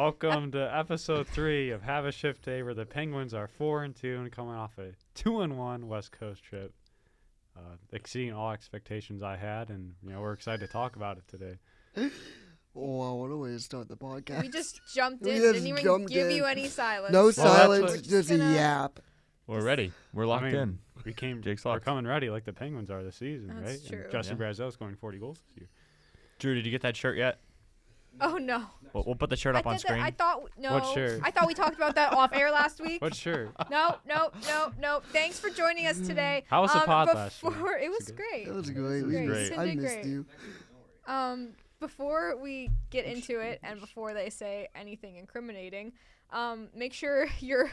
Welcome to episode 3 of Have a Shift Day, where the Penguins are 4-2 and coming off a 2-1 West Coast trip, exceeding all expectations I had, and we're excited to talk about it today. Oh, what a way to start the podcast. We just jumped in. We just Didn't even jumped give in. you any silence. No that's silence, what- just a yap. We're ready. We're locked in. We're locked. coming ready like the Penguins are this season, That's right? true. And Justin Brazeau scoring 40 goals this year. Drew, did you get that shirt yet? Oh no. We'll put the shirt up on screen. I thought no. What shirt? I thought we talked about that off air last week. What shirt? No. Thanks for joining us today. How was the pod last week? It was great. It was great. great. Tim I did missed great. you. Before we get into it and before they say anything incriminating, make sure you're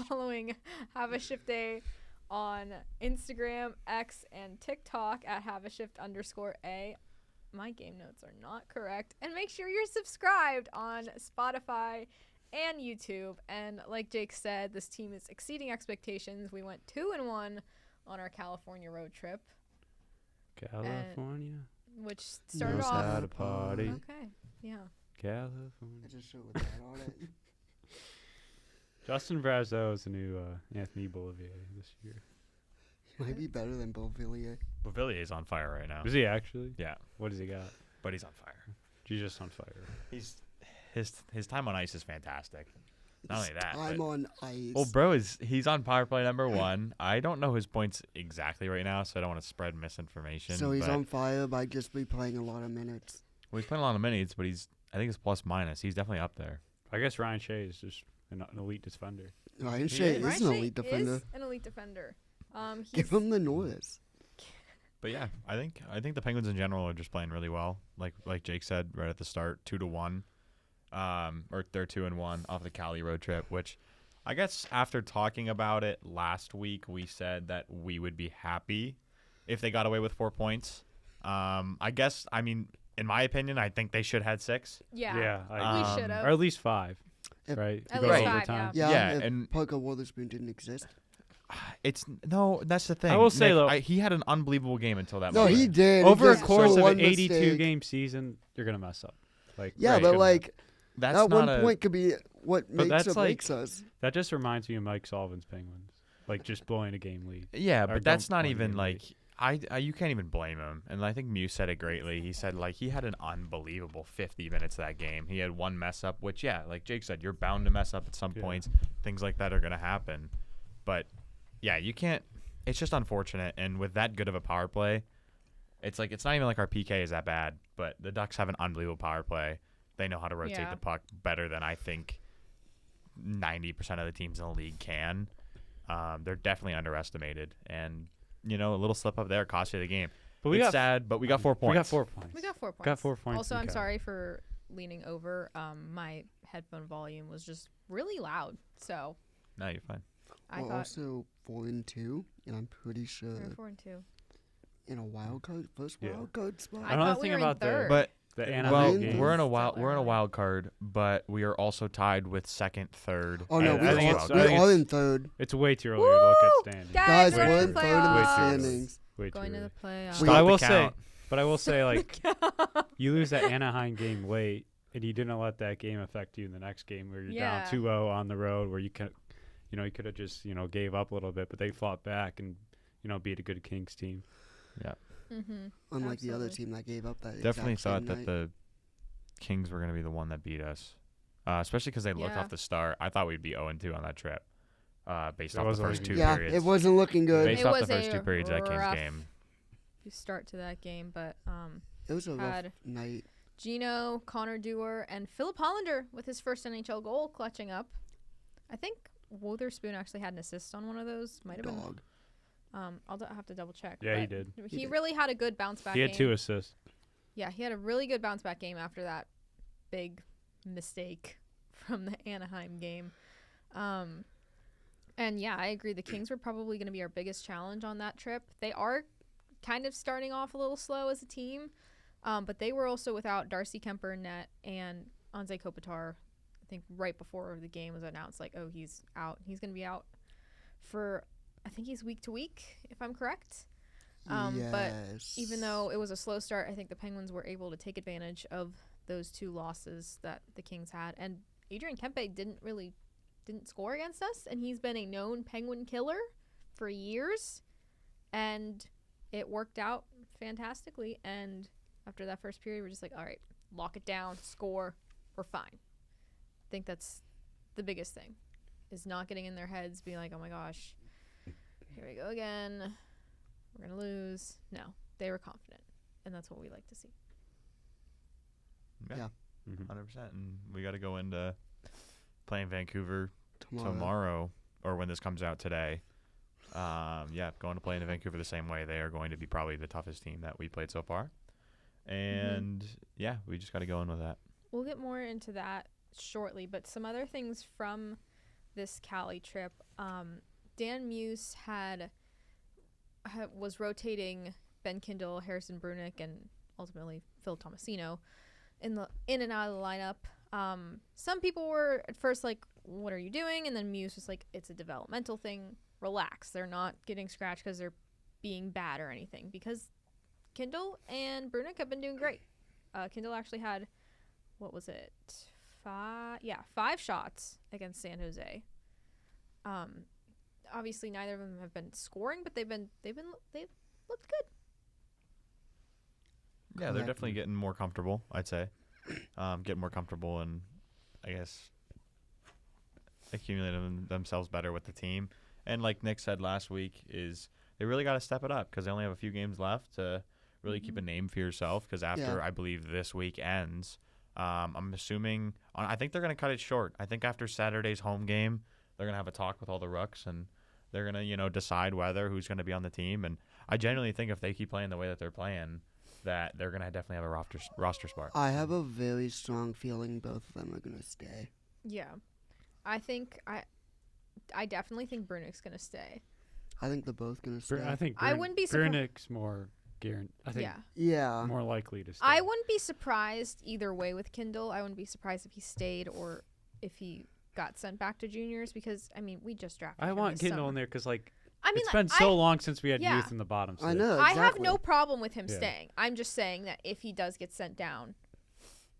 following Have a Shift Day on Instagram, X, and TikTok at @HaveAShift_A. My game notes are not correct. And make sure you're subscribed on Spotify and YouTube. And like Jake said, this team is exceeding expectations. We went 2-1 on our California road trip, California. which started Knows off. how to party. Okay, yeah. California. I just showed with that on it. Justin Brazeau is the new Anthony Bolivier this year. Might be better than Beauvillier. Bavillier's on fire right now. Is he actually? Yeah, What has he got? but he's on fire. He's just on fire. His time on ice is fantastic. Not only that, I'm but, on ice. well, bro, he's on power play number 1. I don't know his points exactly right now, so I don't want to spread misinformation. So he's but- on fire by just be playing a lot of minutes. Well, he's playing a lot of minutes, but I think it's plus minus. He's definitely up there. I guess Ryan Shea is just an elite defender. Ryan Shea is. is an elite defender. Is an elite defender. Give him the noise. But yeah, I think the Penguins in general are just playing really well. Like Jake said right at the start, 2-1, or they're 2-1 off the Cali road trip. Which, I guess after talking about it last week, we said that we would be happy if they got away with 4 points. I mean, in my opinion, I think they should have had 6. Yeah. I We should have. or at least 5, If- right? At To least go 5, overtime. Yeah, Yeah, if and- Parker Wotherspoon didn't exist. That's the thing. I will say, Nick, though- he had an unbelievable game until that No, moment. he did. Over a Just course of one an 82 mistake. game season, you're gonna mess up. Yeah, right, but gonna- like That's that not one point could be what But makes that's or like- breaks us. that just reminds me of Mike Sullivan's Penguins, like just blowing a game lead. Yeah, Or but that's don't not blame even him, like you can't even blame him. And I think Muse said it greatly. He said like he had an unbelievable 50 minutes of that game. He had one mess up, which like Jake said, you're bound to mess up at some Yeah. points. Things like that are gonna happen. But yeah, you can't. It's just unfortunate. And with that good of a power play, it's like it's not even like our PK is that bad. But the Ducks have an unbelievable power play. They know how to rotate Yeah. the puck better than I think 90% of the teams in the league can. They're definitely underestimated, and a little slip up there cost you the game. But It's sad, but we got 4 points. We got 4 points. We got 4 points. Got 4 points. Also, in I'm Cali. sorry for leaning over. My headphone volume was just really loud. So No, you're fine. I We're thought also 4-2, and I'm pretty sure we were 4-2. in a wild card, first Yeah. wild card spot. I Another thought we thing were in about third. But the Well, Anaheim game. we're in a Still wild early. wild card, but we are also tied with second, third. Oh no, I we think are, it's- we I think are it's- in third. It's way too early to look at Woo! standings. Guys, we're we're in in the third in the playoffs. standings. Way Going too to early. the playoffs. But We I have will to say, count. like, you lose that Anaheim game late, and you didn't let that game affect you in the next game where you're down Yeah. 2-0 on the road, where you could, you could have just, gave up a little bit, but they fought back and, beat a good Kings team. Yeah, Mm-hmm. Unlike the other Absolutely. team that gave up that. definitely exact same thought that night. the Kings were going to be the one that beat us, especially because they looked Yeah. off the start. I thought we'd be 0-2 on that trip, based It off the wasn't first looking 2 Yeah, periods. it wasn't looking good. Based It off the was first a 2 periods of that Kings rough game. You start to that game, but It was a rough had night. Gino, Connor Dewar, and Philip Hollander with his first NHL goal clutching up. I think Wotherspoon actually had an assist on one of those. Might have been. Dog. I'll have to double check. Yeah, he but did. He He did. really had a good bounce back He had game. 2 assists. Yeah, he had a really good bounce back game after that big mistake from the Anaheim game. And yeah, I agree. The Kings were probably going to be our biggest challenge on that trip. They are kind of starting off a little slow as a team, but they were also without Darcy Kemper in net and Anze Kopitar. I think right before the game was announced, like, oh, he's out. He's going to be out for, I think he's week to week, if I'm correct. But even though it was a slow start, I think the Penguins were able to take advantage of those 2 losses that the Kings had. And Adrian Kempe didn't score against us, and he's been a known Penguin killer for years, and it worked out fantastically. And after that first period, we're just like, all right, lock it down, score, we're fine. I think that's the biggest thing, is not getting in their heads, being like, oh my gosh, here we go again, we're gonna lose. No, they were confident, and that's what we like to see. Yeah. Mm-hmm. 100%. And we got to go into playing Vancouver tomorrow, or when this comes out today. Going to play in Vancouver the same way. They are going to be probably the toughest team that we played so far. And, we just got to go in with that. We'll get more into that shortly, but some other things from this Cali trip. Dan Muse was rotating Ben Kindle, Harrison Brunick, and ultimately Phil Tomasino in and out of the lineup. Some people were at first like, what are you doing? And then Muse was like, it's a developmental thing. Relax. They're not getting scratched because they're being bad or anything, because Kindle and Brunick have been doing great. Kindle actually had, what was it? 5 shots against San Jose. Obviously neither of them have been scoring, but they've looked good. Yeah, they're definitely getting more comfortable, I'd say. Getting more comfortable and, I guess, accumulating themselves better with the team. And like Nick said last week, is they really got to step it up because they only have a few games left to really keep a name for yourself, because after, I believe, this week ends, I'm assuming – I think they're going to cut it short. I think after Saturday's home game, they're going to have a talk with all the rooks, and they're going to, decide who's going to be on the team. And I genuinely think if they keep playing the way that they're playing – that they're going to definitely have a roster spot. I have a very strong feeling both of them are going to stay. Yeah. I definitely think Brunick's going to stay. I think they're both going to stay. I think I wouldn't be surprised. Brunick's more guaranteed. I think yeah. more likely to stay. I wouldn't be surprised either way with Kindle. I wouldn't be surprised if he stayed or if he got sent back to juniors, because, we just drafted him I want this Kindle summer. in there because, it's been so long since we had youth in the bottom six. I know, I have no problem with him Yeah. staying. I'm just saying that if he does get sent down,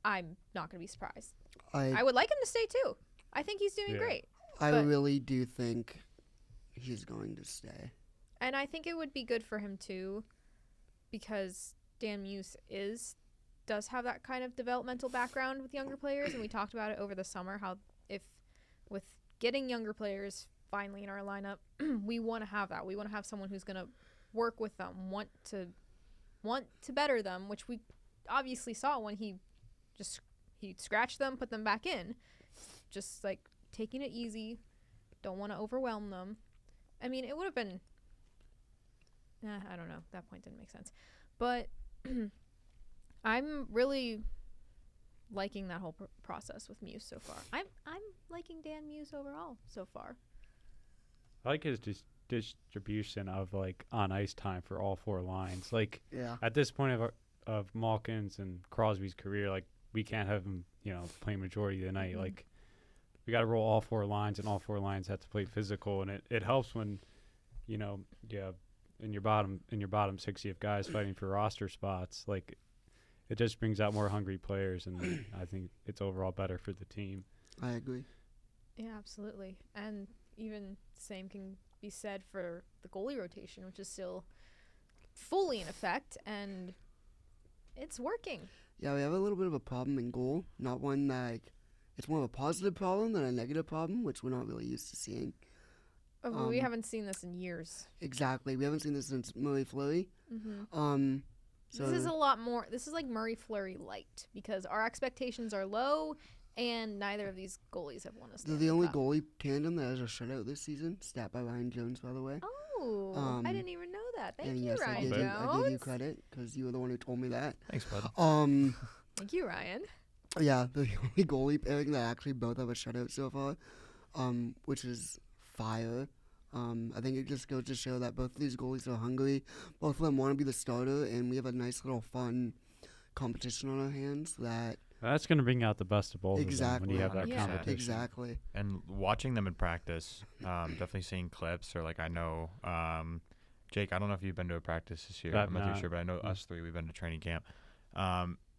I'm not going to be surprised. I would like him to stay too. I think he's doing great. I but- really do think he's going to stay. And I think it would be good for him too, because Dan Muse does have that kind of developmental background with younger players, and we talked about it over the summer, how if with getting younger players finally in our lineup, we want to have that. We want to have someone who's going to work with them, want to better them, which we obviously saw when he scratched them, put them back in, just like taking it easy, don't want to overwhelm them. It would have been, I don't know, that point didn't make sense, but I'm really liking that whole process with Muse so far. I'm liking Dan Muse overall so far. I like his distribution of on ice time for all four lines. At this point of Malkin's and Crosby's career, we can't have him playing majority of the night. Mm-hmm. We got to roll all four lines, and all four lines have to play physical, and it helps when in your bottom six you have guys fighting for roster spots. It just brings out more hungry players, and I think it's overall better for the team. I agree. Yeah, absolutely. And even same can be said for the goalie rotation, which is still fully in effect, and it's working. Yeah, we have a little bit of a problem in goal. Not one that it's more of a positive problem than a negative problem, which we're not really used to seeing. We haven't seen this in years. Exactly. We haven't seen this since Murray Fleury. Mm-hmm. This is a lot more. This is like Murray Fleury light, because our expectations are low, and neither of these goalies have won us. They're the only goalie tandem that has a shutout this season. Stat by Ryan Jones, by the way. Oh, I didn't even know that. Thank you, yes, Ryan I Jones. give you credit because you were the one who told me that. Thanks, bud. Thank you, Ryan. Yeah, the only goalie pairing that actually both have a shutout so far, which is fire. I think it just goes to show that both of these goalies are hungry. Both of them want to be the starter, and we have a nice little fun competition on our hands That's going to bring out the best of both of them when you have that Yeah. competition. Exactly. And watching them in practice, definitely seeing clips, or I know, Jake, I don't know if you've been to a practice this year. I'm not too sure, but I know us three, we've been to training camp.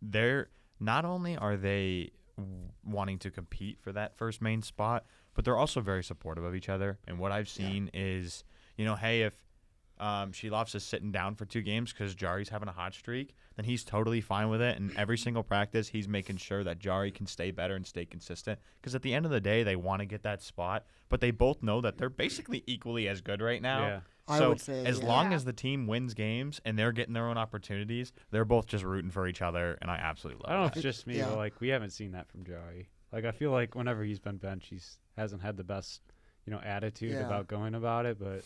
They're not only are they wanting to compete for that first main spot, but they're also very supportive of each other. And what I've seen is, hey, if Shilovs is sitting down for 2 games because Jari's having a hot streak, then he's totally fine with it. And every single practice, he's making sure that Jari can stay better and stay consistent. Because at the end of the day, they want to get that spot, but they both know that they're basically equally as good right now. Yeah. I would say, as long as the team wins games and they're getting their own opportunities, they're both just rooting for each other, and I absolutely I don't know love if it's just me, Yeah. but like we haven't seen that from Jari. Like I feel like whenever he's been benched, hasn't had the best, attitude Yeah. about going about it. But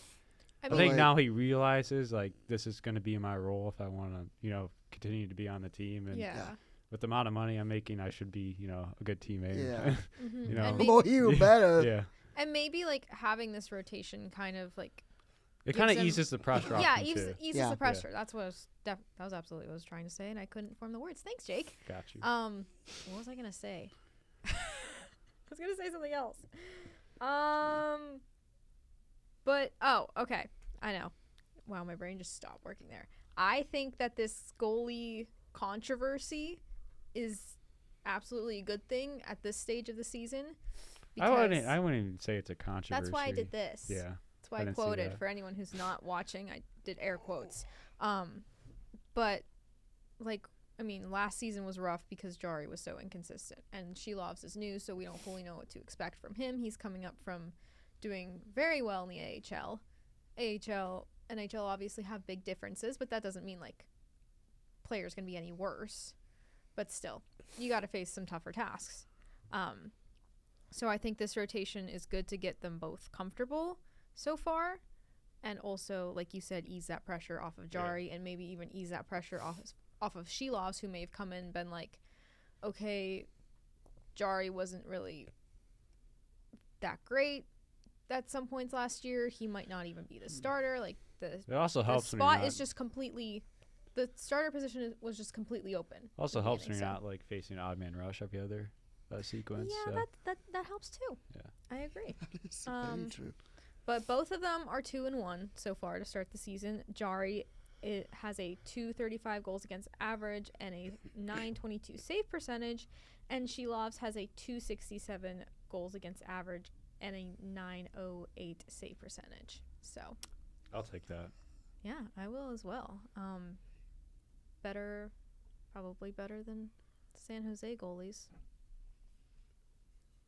I I mean, think like- now he realizes like this is going to be my role if I want to, continue to be on the team. And yeah. with the amount of money I'm making, I should be, a good teammate. Yeah. Mhm. You know. And, Well, you better. yeah. and maybe like having this rotation kind of like It gives kind of them- eases the pressure off yeah him eases, too. eases Yeah. the pressure. That's what that was absolutely what I was trying to say, and I couldn't form the words. Thanks, Jake. Got you. What was I gonna say? I was gonna say something else. But okay, I know. Wow, my brain just stopped working there. I think that this goalie controversy is absolutely a good thing at this stage of the season. I wouldn't because even say it's a controversy. that's why I did this. Yeah. That's why I I didn't see quoted. that. For anyone who's not watching, I did air quotes. But last season was rough because Jari was so inconsistent, and Shilovs is new, so we don't fully know what to expect from him. He's coming up from doing very well in the AHL. NHL obviously have big differences, but that doesn't mean like players can be any worse. But still, you got to face some tougher tasks. So I think this rotation is good to get them both comfortable so far, and also, like you said, ease that pressure off of Jari, and maybe even ease that pressure off of Shilovs, who may have come in and been like, okay, Jari wasn't really that great at some points last year. He might not even be the starter. Like It also the helps when you're spot not, is just completely. The starter position was just completely open. also at the helps when beginning, you're so- not like facing an odd man rush every other sequence. Yeah, so. that helps too. Yeah. I agree. It's very true. But both of them are 2-1 so far to start the season. Jari has a 235 goals against average and a 922 save percentage, and Shilovs has a 267 goals against average and a 908 save percentage. So I'll take that. yeah, I will as well. Probably better than San Jose goalies.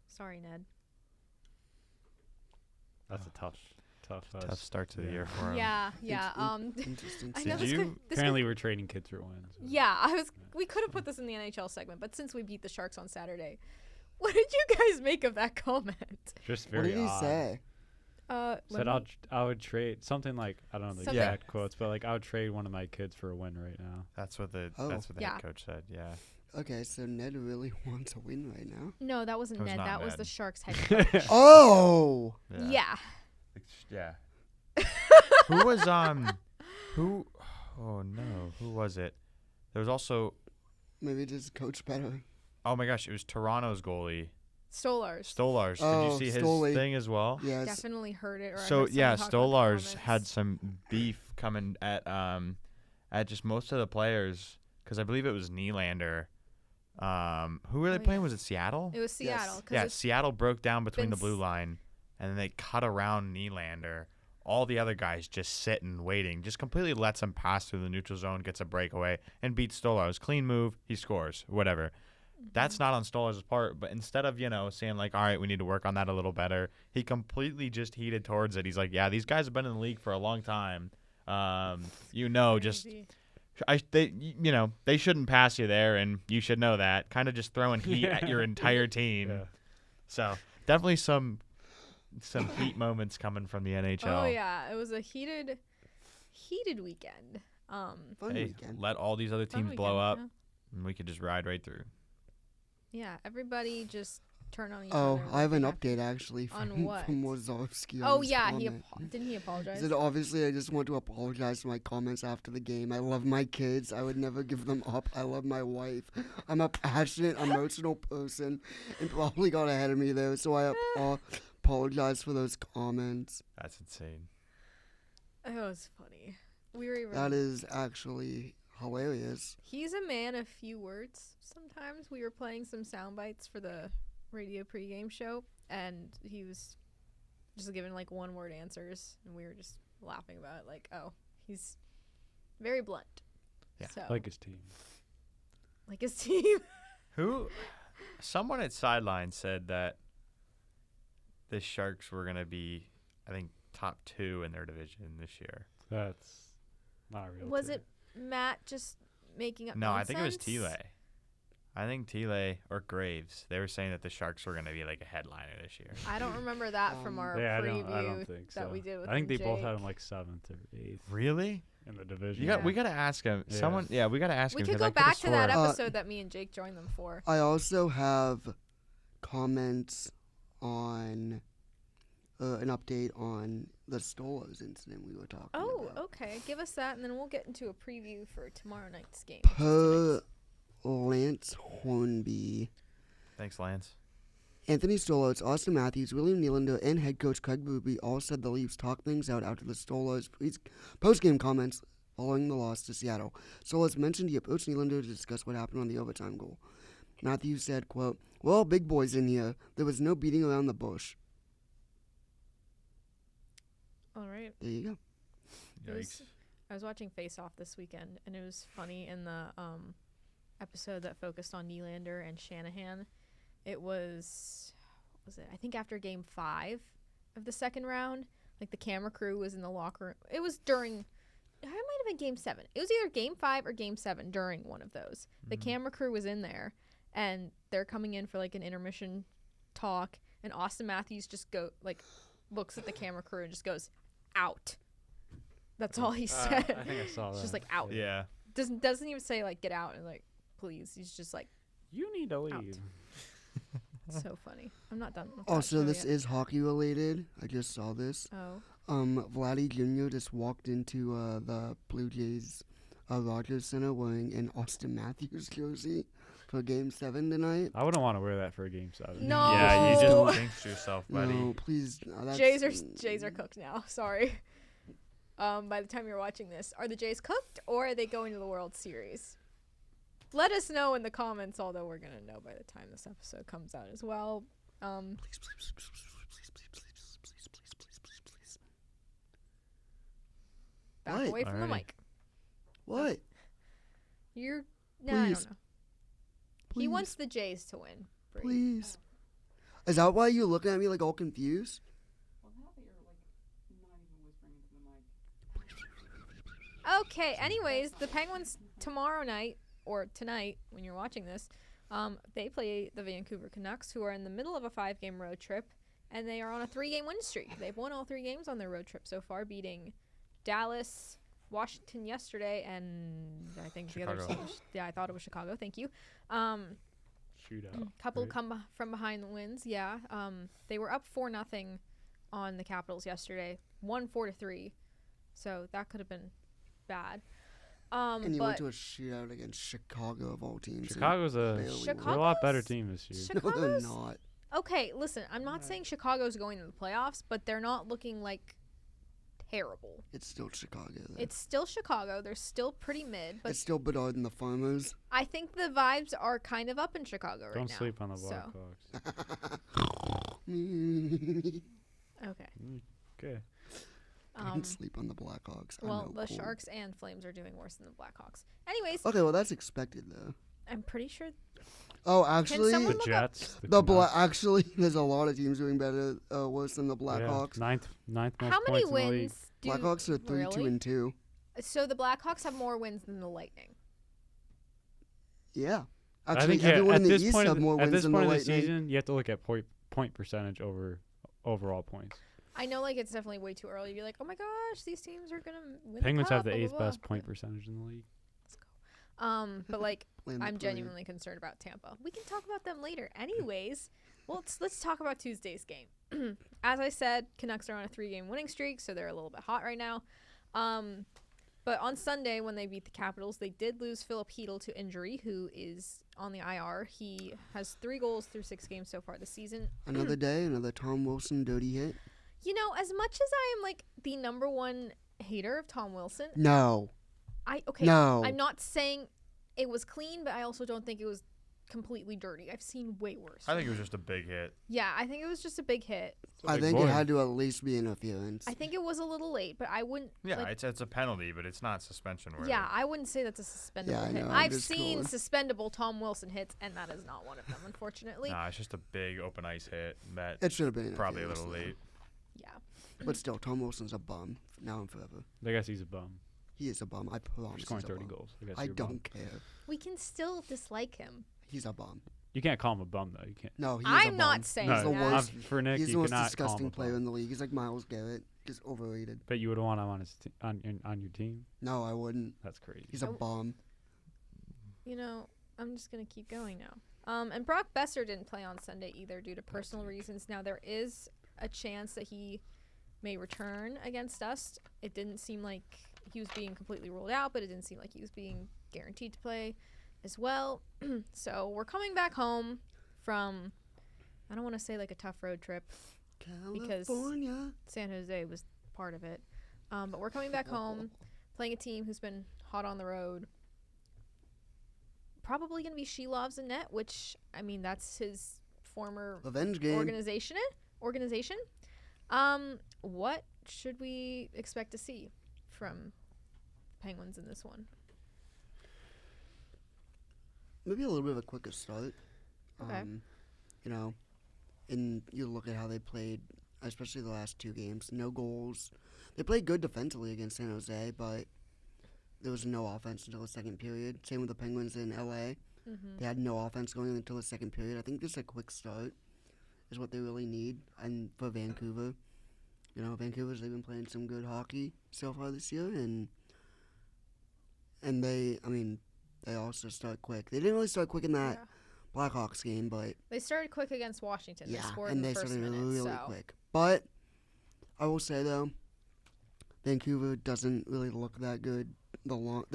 Sorry, Ned. That's a tough Tough start to the yeah. year for him. Yeah. Interesting. I to know Did this you? could- this Apparently, we're trading kids for wins. Yeah, we could have put this in the NHL segment, but since we beat the Sharks on Saturday, what did you guys make of that comment? Just What very did he odd. say? Said I would trade something like I don't know the Something- exact quotes, but like I would trade one of my kids for a win right now. That's what the Oh. Yeah. head coach said. Yeah. Okay, so Ned really wants a win right now. No, that wasn't It was Ned. not That was Ned. the Sharks head coach. Oh! Yeah. Yeah. Who was who? Oh no, who was it? There was also. Maybe just coach better. Oh my gosh, it was Toronto's goalie, Stolars. Stolars. Oh, Did you see Stoli. his thing as well? Yes. Definitely heard it. Or I So heard yeah, someone talk about the Stolars had comments. some beef coming at just most of the players because I believe it was Nylander. Who were they Oh, playing? yeah. Was it Seattle? It was Seattle. Yes. 'cause Yeah, it's Seattle broke down between the been blue s- line, and then they cut around Nylander. All the other guys just sitting, waiting, just completely lets him pass through the neutral zone, gets a breakaway, and beats Stolars. Clean move, he scores, whatever. That's not on Stolars' part, but instead of, saying like, all right, we need to work on that a little better, he completely just heated towards it. He's like, yeah, these guys have been in the league for a long time. Just crazy. they shouldn't pass you there, and you should know that. Kind of just throwing heat at your entire team. Yeah. So definitely some heat moments coming from the NHL. Oh yeah, it was a heated weekend. Fun Hey, weekend. let all these other Fun teams blow weekend, up, and we could just ride right through. Yeah, everybody just turn on each Oh, other. I have an when update actually On from, what? from Wazowski. Oh yeah, didn't he He apologize? said, obviously, I just want to apologize for my comments after the game. I love my kids. I would never give them up. I love my wife. I'm a passionate, emotional person and probably got ahead of me there, so I apologize for those comments. That's insane. It was funny. We were even That is actually hilarious. He's a man of few words. Sometimes we were playing some sound bites for the radio pregame show, and he was just giving like one-word answers, and we were just laughing about it. Like, oh, he's very blunt. Yeah. So, Like his team. like his team. Someone at Sideline said that the Sharks were going to be, I think, top 2 in their division this year. That's not real. Was too. it Matt just making up No, I think it was nonsense? Tile. I think Tile or Graves. They were saying that the Sharks were going to be like a headliner this year. I don't remember that from our Yeah, preview I don't think so. that we did with I think they both had Jake. him like 7th or 8th Really? in the division. You got. We got to ask him. Yeah. Someone. Yeah, we got to ask We him. could 'cause go I coulda back to that swore- episode that me and Jake joined them for. I also have comments on an update on the Stolos incident we were talking Oh, about. okay. Give us that, and then we'll get into a preview for tomorrow night's game. which is Per tonight's. Lance Hornby, Thanks, Lance. Anthony Stolos, Austin Matthews, William Nylander, and head coach Craig Booby all said the Leafs talked things out after the Stolos post-game comments following the loss to Seattle. Stolos mentioned he approached Nylander to discuss what happened on the overtime goal. Matthews said, quote, "We're all big boys in here. There was no beating around the bush." All right. There you go. It was- Yikes. I was watching Face Off this weekend, and it was funny in the episode that focused on Nylander and Shanahan. It was, what was it? I think after Game 5 of the second round, like the camera crew was in the locker room. It was during, it might have been Game 7. It was either Game 5 or Game 7 during one of those. The camera crew was in there, and they're coming in for like an intermission talk, and Austin Matthews just looks at the camera crew and just goes, "Out." That's all he said. I think I saw that. It's just like out. Yeah. Doesn't even say like get out and like please. He's just like You need to leave. so funny. I'm not done with that Also, show this yet. is hockey related. I just saw this. Oh. Vladdy Jr. just walked into the Blue Jays Rogers Center wearing an Austin Matthews jersey for Game 7 tonight. I wouldn't want to wear that for a game 7. No. Yeah, you Oh. just jinxed yourself, buddy. No, please. That's, Jays are cooked now. Sorry. By the time you're watching this, are the Jays cooked or are they going to the World Series? Let us know in the comments, although we're going to know by the time this episode comes out as well. Please, please, please, please, please, please, please, please, please, please, please. Back What? away from the Alrighty. mic. What? You're no, I Please. don't know. Please. He wants the Jays to win. Bree. Please. Is that why you're looking at me like all confused? Okay, anyways, the Penguins tomorrow night, or tonight when you're watching this, they play the Vancouver Canucks, who are in the middle of a 5-game road trip, and they are on a 3-game win streak. They've won all 3 games on their road trip so far, beating Dallas, Washington yesterday, and I think the other Chicago. team, yeah, I thought it was Chicago, thank you. Shootout. Couple right? come from behind the wins, yeah. They were up 4-0 on the Capitals yesterday, won 4-3, so that could have been bad. And you but went to a shootout against Chicago of all teams. Chicago's a, barely they're won. a lot better Chicago's- team this year. No, they're Chicago's not. okay. Listen, I'm not saying Chicago's going to the playoffs, but they're not looking like terrible. It's still Chicago, though. It's still Chicago. They're still pretty mid, but It's still Bedard and the Farmers. I think the vibes are kind of up in Chicago right now. Don't sleep on the so- Blackhawks. Okay. Okay. Don't sleep on the Blackhawks. I Well, know, the cool. Sharks and Flames are doing worse than the Blackhawks. Anyways, Okay, well that's expected though. I'm pretty sure. Oh, actually, someone The look up- Jets. the Canucks. actually, there's a lot of teams doing better, worse than the Blackhawks. Yeah, ninth most How many points in the league. wins do Blackhawks are 3, 2, really? and 2. So the Blackhawks have more wins than the Lightning. Yeah, I actually, think everyone at in the this East point, have more at wins this than the point of the Lightning. season, you have to look at point percentage over overall points. I know, like it's definitely way too early to be like, oh my gosh, these teams are gonna win. Penguins the have cup, the blah, 8th blah, blah. best point percentage in the league. But like, Playing the I'm parade. genuinely concerned about Tampa. We can talk about them later. Anyways, well, let's talk about Tuesday's game. As I said, Canucks are on a 3-game winning streak, so they're a little bit hot right now. But on Sunday, when they beat the Capitals, they did lose Philip Hedl to injury, who is on the IR. He has 3 goals through 6 games so far this season. Another day, another Tom Wilson dirty hit. You know, as much as I am like the #1 hater of Tom Wilson, No, No. I'm not saying it was clean, but I also don't think it was completely dirty. I've seen way worse. I think it was just a big hit. Yeah, I think it was just a big hit. a I big think boy. it had to at least be interference. I think it was a little late, but I wouldn't. Yeah, like, it's a penalty, but it's not suspension worthy. yeah, I wouldn't say that's a suspendable Yeah, I hit. know, I'm I've just seen cool. suspendable Tom Wilson hits, and that is not one of them, unfortunately. Nah, it's just a big open ice hit that It should have been probably a interference, little though. late. Yeah. But still, Tom Wilson's a bum now and forever. I guess he's a bum. He is a bum. I promise. For scoring he's a 30 bum. goals. I guess I you're a bum. don't care. We can still dislike him. He's a bum. You can't call him a bum though. You can't. No, he's a I'm bum. not saying He's the that. worst. For Nick, He's you the most cannot disgusting call him a player bum. in the league. He's like Miles Garrett, just overrated. But you would want him on on your team. No, I wouldn't. That's crazy. He's a bum. You know, I'm just going to keep going now. And Brock Besser didn't play on Sunday either due to personal reasons. Now, there is a chance that he may return against us. It didn't seem like he was being completely ruled out, but it didn't seem like he was being guaranteed to play as well. So we're coming back home from, I don't want to say like a tough road trip. California. San Jose was part of it. But we're coming back home, playing a team who's been hot on the road. Probably going to be Shelov's in net, which, I mean, that's his former Revenge game. organization. What should we expect to see from Penguins in this one? Maybe a little bit of a quicker start. Okay. You know, and you look at how they played, especially the last two games. No goals. They played good defensively against San Jose, but there was no offense until the second period. Same with the Penguins in LA. They had no offense going until the second period. I think just a quick start is what they really need. And for Vancouver, you know, they've been playing some good hockey so far this year, and they also start quick. They didn't really start quick in that Yeah. Blackhawks game, but They started quick against Washington. yeah, They scored and in they the first started minute. really So quick. But I will say though, Vancouver doesn't really look that good. They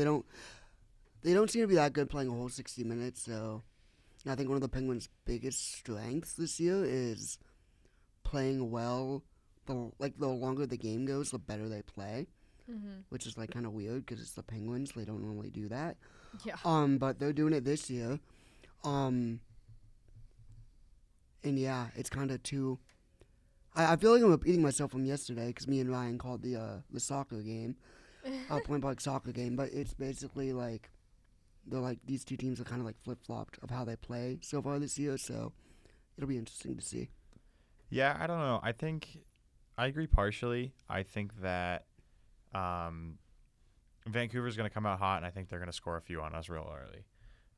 don't seem to be that good playing a whole 60 minutes. So I think one of the Penguins' biggest strengths this year is playing well. The longer the game goes, the better they play, which is like kind of weird because it's the Penguins. They don't normally do that. yeah. But they're doing it this year. And yeah, it's kind of too. I feel like I'm repeating myself from yesterday because me and Ryan called the soccer game, Point Blank soccer game. But it's basically like they're like these two teams are kind of like flip flopped of how they play so far this year. So it'll be interesting to see. Yeah, I don't know. I think I agree partially. I think that Vancouver's going to come out hot, and I think they're going to score a few on us real early.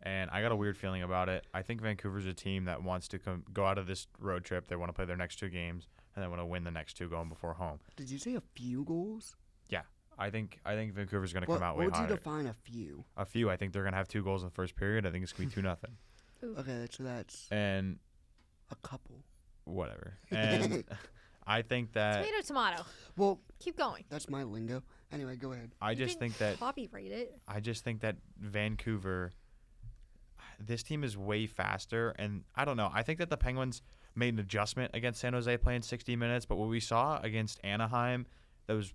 And I got a weird feeling about it. I think Vancouver's a team that wants to go out of this road trip. They want to play their next two games, and they want to win the next two going before home. Did you say a few goals? Yeah, I think Vancouver's going to come out way What would you hotter. define a few? A few. I think they're going to have 2 goals in the first period. I think it's going to be 2-0. Okay, so that's And a couple. whatever. And I think that Tomato. Well, Keep going. that's my lingo. Anyway, go ahead. I You just can think that copyright it. Vancouver, this team is way faster, and I don't know. I think that the Penguins made an adjustment against San Jose playing 60 minutes, but what we saw against Anaheim, that was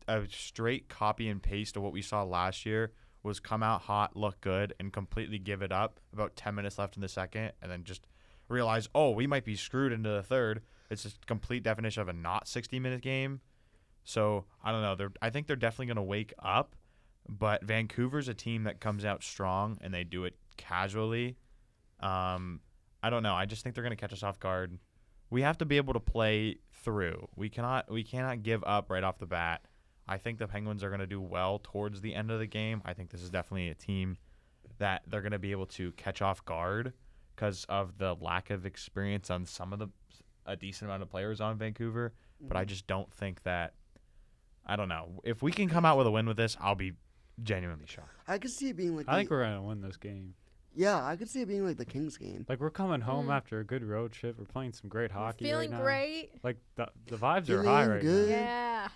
a straight copy and paste of what we saw last year, was come out hot, look good, and completely give it up about 10 minutes left in the second, and then just realize, oh, we might be screwed into the third. It's a complete definition of a not 60-minute game. So, I don't know. I think they're definitely going to wake up, but Vancouver's a team that comes out strong, and they do it casually. I don't know. I just think they're going to catch us off guard. We have to be able to play through. We cannot give up right off the bat. I think the Penguins are going to do well towards the end of the game. I think this is definitely a team that they're going to be able to catch off guard because of the lack of experience on a decent amount of players on Vancouver. But I just don't think that. I don't know. If we can come out with a win with this, I'll be genuinely shocked. I could see it being like. I think we're gonna win this game. Yeah, I could see it being like the Kings game. Like we're coming home after a good road trip. We're playing some great hockey Feeling right now. great. Like the vibes are Feeling high right good. now. Yeah.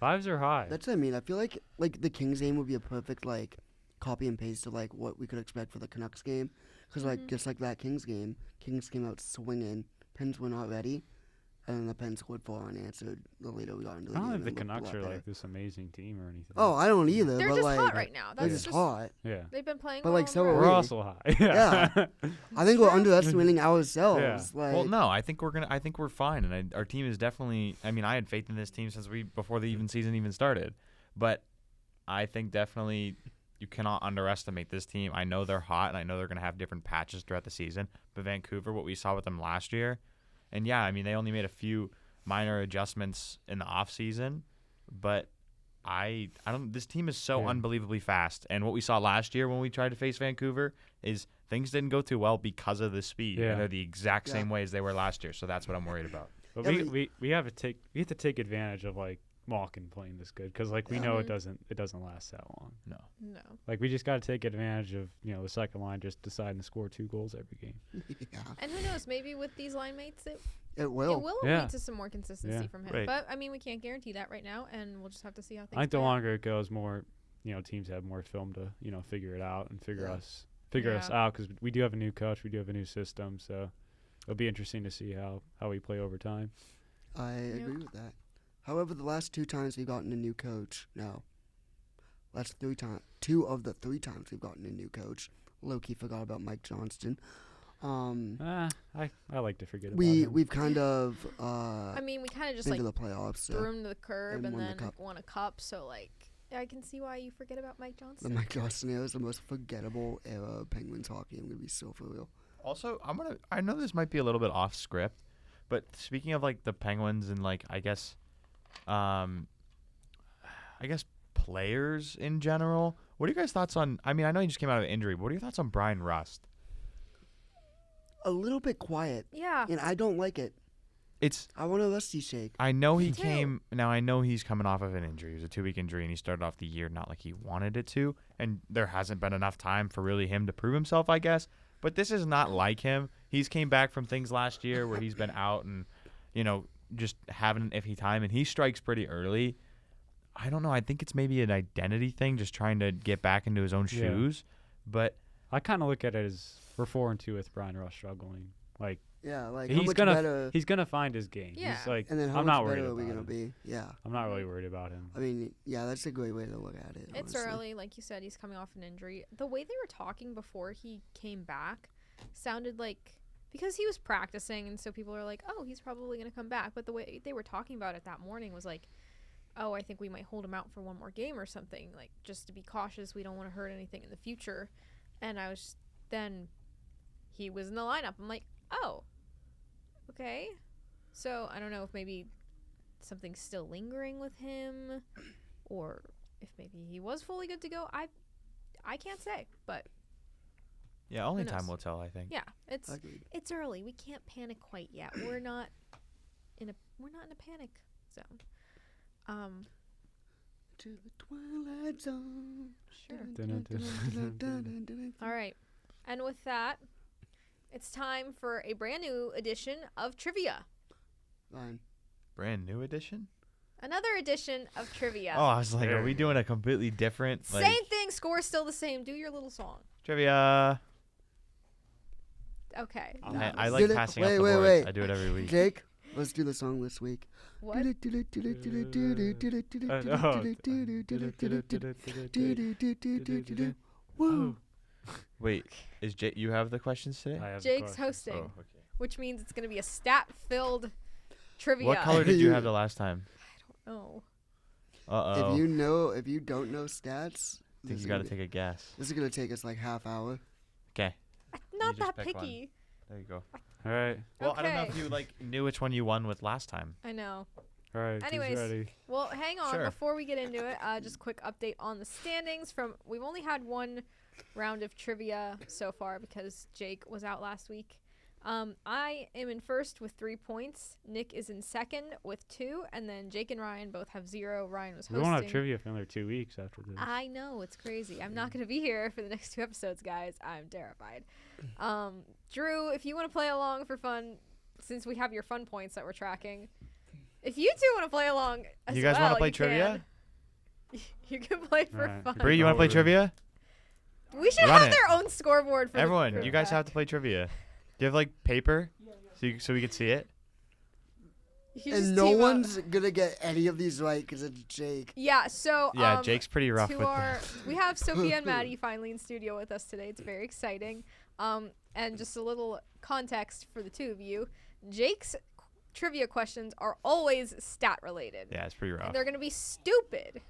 Vibes are high. That's what I mean. I feel like the Kings game would be a perfect like copy and paste of like what we could expect for the Canucks game, because like just like that Kings game, Kings came out swinging. Pens were not ready, and then the Pens scored 4 unanswered the later we got into the I don't game. think the and looked a Canucks lot are better. like this amazing team or anything. Oh, I don't either. They're but just like, hot right now. They're That's just hot. yeah. They've been playing But, well. like, so on are the We're road. we. also high. Yeah. I think we're true. underestimating ourselves. Yeah. Like, Well, no, I think we're fine, and our team is definitely. I mean, I had faith in this team since before the season even started, but I think definitely you cannot underestimate this team. I know they're hot, and I know they're going to have different patches throughout the season. But Vancouver, what we saw with them last year, and yeah, I mean they only made a few minor adjustments in the off season, but I don't. This team is so unbelievably fast, and what we saw last year when we tried to face Vancouver is things didn't go too well because of the speed. Yeah. And they're the exact Yeah. same way as they were last year, so that's what I'm worried about. But Yeah, we have to take advantage of like Malkin playing this good because like we Yeah. know Mhm. it doesn't last that long. No. No. Like we just got to take advantage of the second line just deciding to score 2 goals every game. yeah, And who knows? Maybe with these line mates, it it will. will Yeah. lead to some more consistency Yeah. us him. Right. But I mean, we can't guarantee that right now, and we'll just have to see how things. I think the play out. longer it goes, more teams have more film to figure it out and figure Yeah. us Yeah. out because we do have a new coach, we do have a new system, so it'll be interesting to see how we play over time. I agree with that. However, the last 2 times we've gotten a new coach, that's 3 times. 2 of the 3 times we've gotten a new coach. Loki forgot about Mike Johnston. I like to forget about him. We've kind of I mean, we kind of just been like to the playoffs. So threw him to the curb and and won the then cup. won a cup. So like, I can see why you forget about Mike the Johnson. Mike Johnston era is the most forgettable era of Penguins hockey. I'm gonna be so for real. Also, I know this might be a little bit off script, but speaking of like the Penguins and like I guess players in general, what are you guys' thoughts on? I mean, I know he just came out of an injury, but what are your thoughts on Brian Rust? A little bit quiet, Yeah. and I don't like it. It's I want a rusty shake. I know he Me too. came. Now I know he's coming off of an injury. It was a 2-week injury, and he started off the year not like he wanted it to. And there hasn't been enough time for really him to prove himself, I guess. But this is not like him. He's came back from things last year where he's been out and just having an iffy time, and he strikes pretty early. I don't know. I think it's maybe an identity thing, just trying to get back into his own Yeah. shoes. But I kind of look at it as we're 4-2 with Brian Rush struggling. Like Yeah, like how he's much gonna better. he's gonna find his game. Yeah. He's like And then how I'm much not worried better are about we gonna him. be? Yeah. I'm not really worried about him. I mean, yeah, that's a great way to look at it. It's honestly. early, like you said. He's coming off an injury. The way they were talking before he came back sounded like because he was practicing, and so people are like, "Oh, he's probably gonna come back." But the way they were talking about it that morning was like, "Oh, I think we might hold him out for one more game or something, like just to be cautious. We don't want to hurt anything in the future." And I was then he was in the lineup. I'm like, "Oh, okay." So I don't know if maybe something's still lingering with him, or if maybe he was fully good to go. I can't say, but yeah, only Who knows? time will tell. I think. yeah, it's Agreed. it's early. We can't panic quite yet. We're not in a panic zone. To the twilight zone. Sure. Dun-dun-dun-dun-dun-dun-dun-dun. All right. And with that, it's time for a brand new edition of trivia. Fine. Brand new edition. Another edition of trivia. Oh, I was like, are we doing a completely different Same thing. Score still the same. Do your little song. trivia? Okay. I like Did it- passing wait, up the wait, boards. wait. I do it every week. Jake, let's do the song this week. What? Woo. Wait, is you have the questions today? I have a Jake's question. hosting, Oh, okay. which means it's going to be a stat-filled trivia. What color did you have the last time? Oh. Uh-oh. If you don't know stats, I think you got to take a guess. This is gonna take us like half hour. Okay. Not just that pick one. picky. There you go. All right, Well, I don't know Okay. if you knew which one you won with last time. I know. all right. who's Anyways. ready? Well, hang on. Sure. Before we get into it, just quick update on the standings. We've only had one round of trivia so far because Jake was out last week. I am in first with 3 points. Nick is in second with 2, and then Jake and Ryan both have 0. Ryan was We hosting. won't have trivia for another 2 weeks after this. I know, it's crazy. I'm not going to be here for the next 2 episodes, guys. I'm terrified. Drew, if you want to play along for fun, since we have your fun points that we're tracking, if you two want to play along as You guys well, wanna play you trivia? can. You can play for Alright. fun. Bree, you want to play Over. trivia? We should Run have it. their own scoreboard for Everyone, the you guys have to play trivia. Do you have paper? So we can see it? You just And no team up. one's gonna get any of these right because it's Jake. Yeah. So Yeah, Jake's pretty rough with we have Sophia and Maddie finally in studio with us today. It's very exciting. And just a little context for the two of you. Jake's trivia questions are always stat related. Yeah, it's pretty rough. And they're gonna be stupid.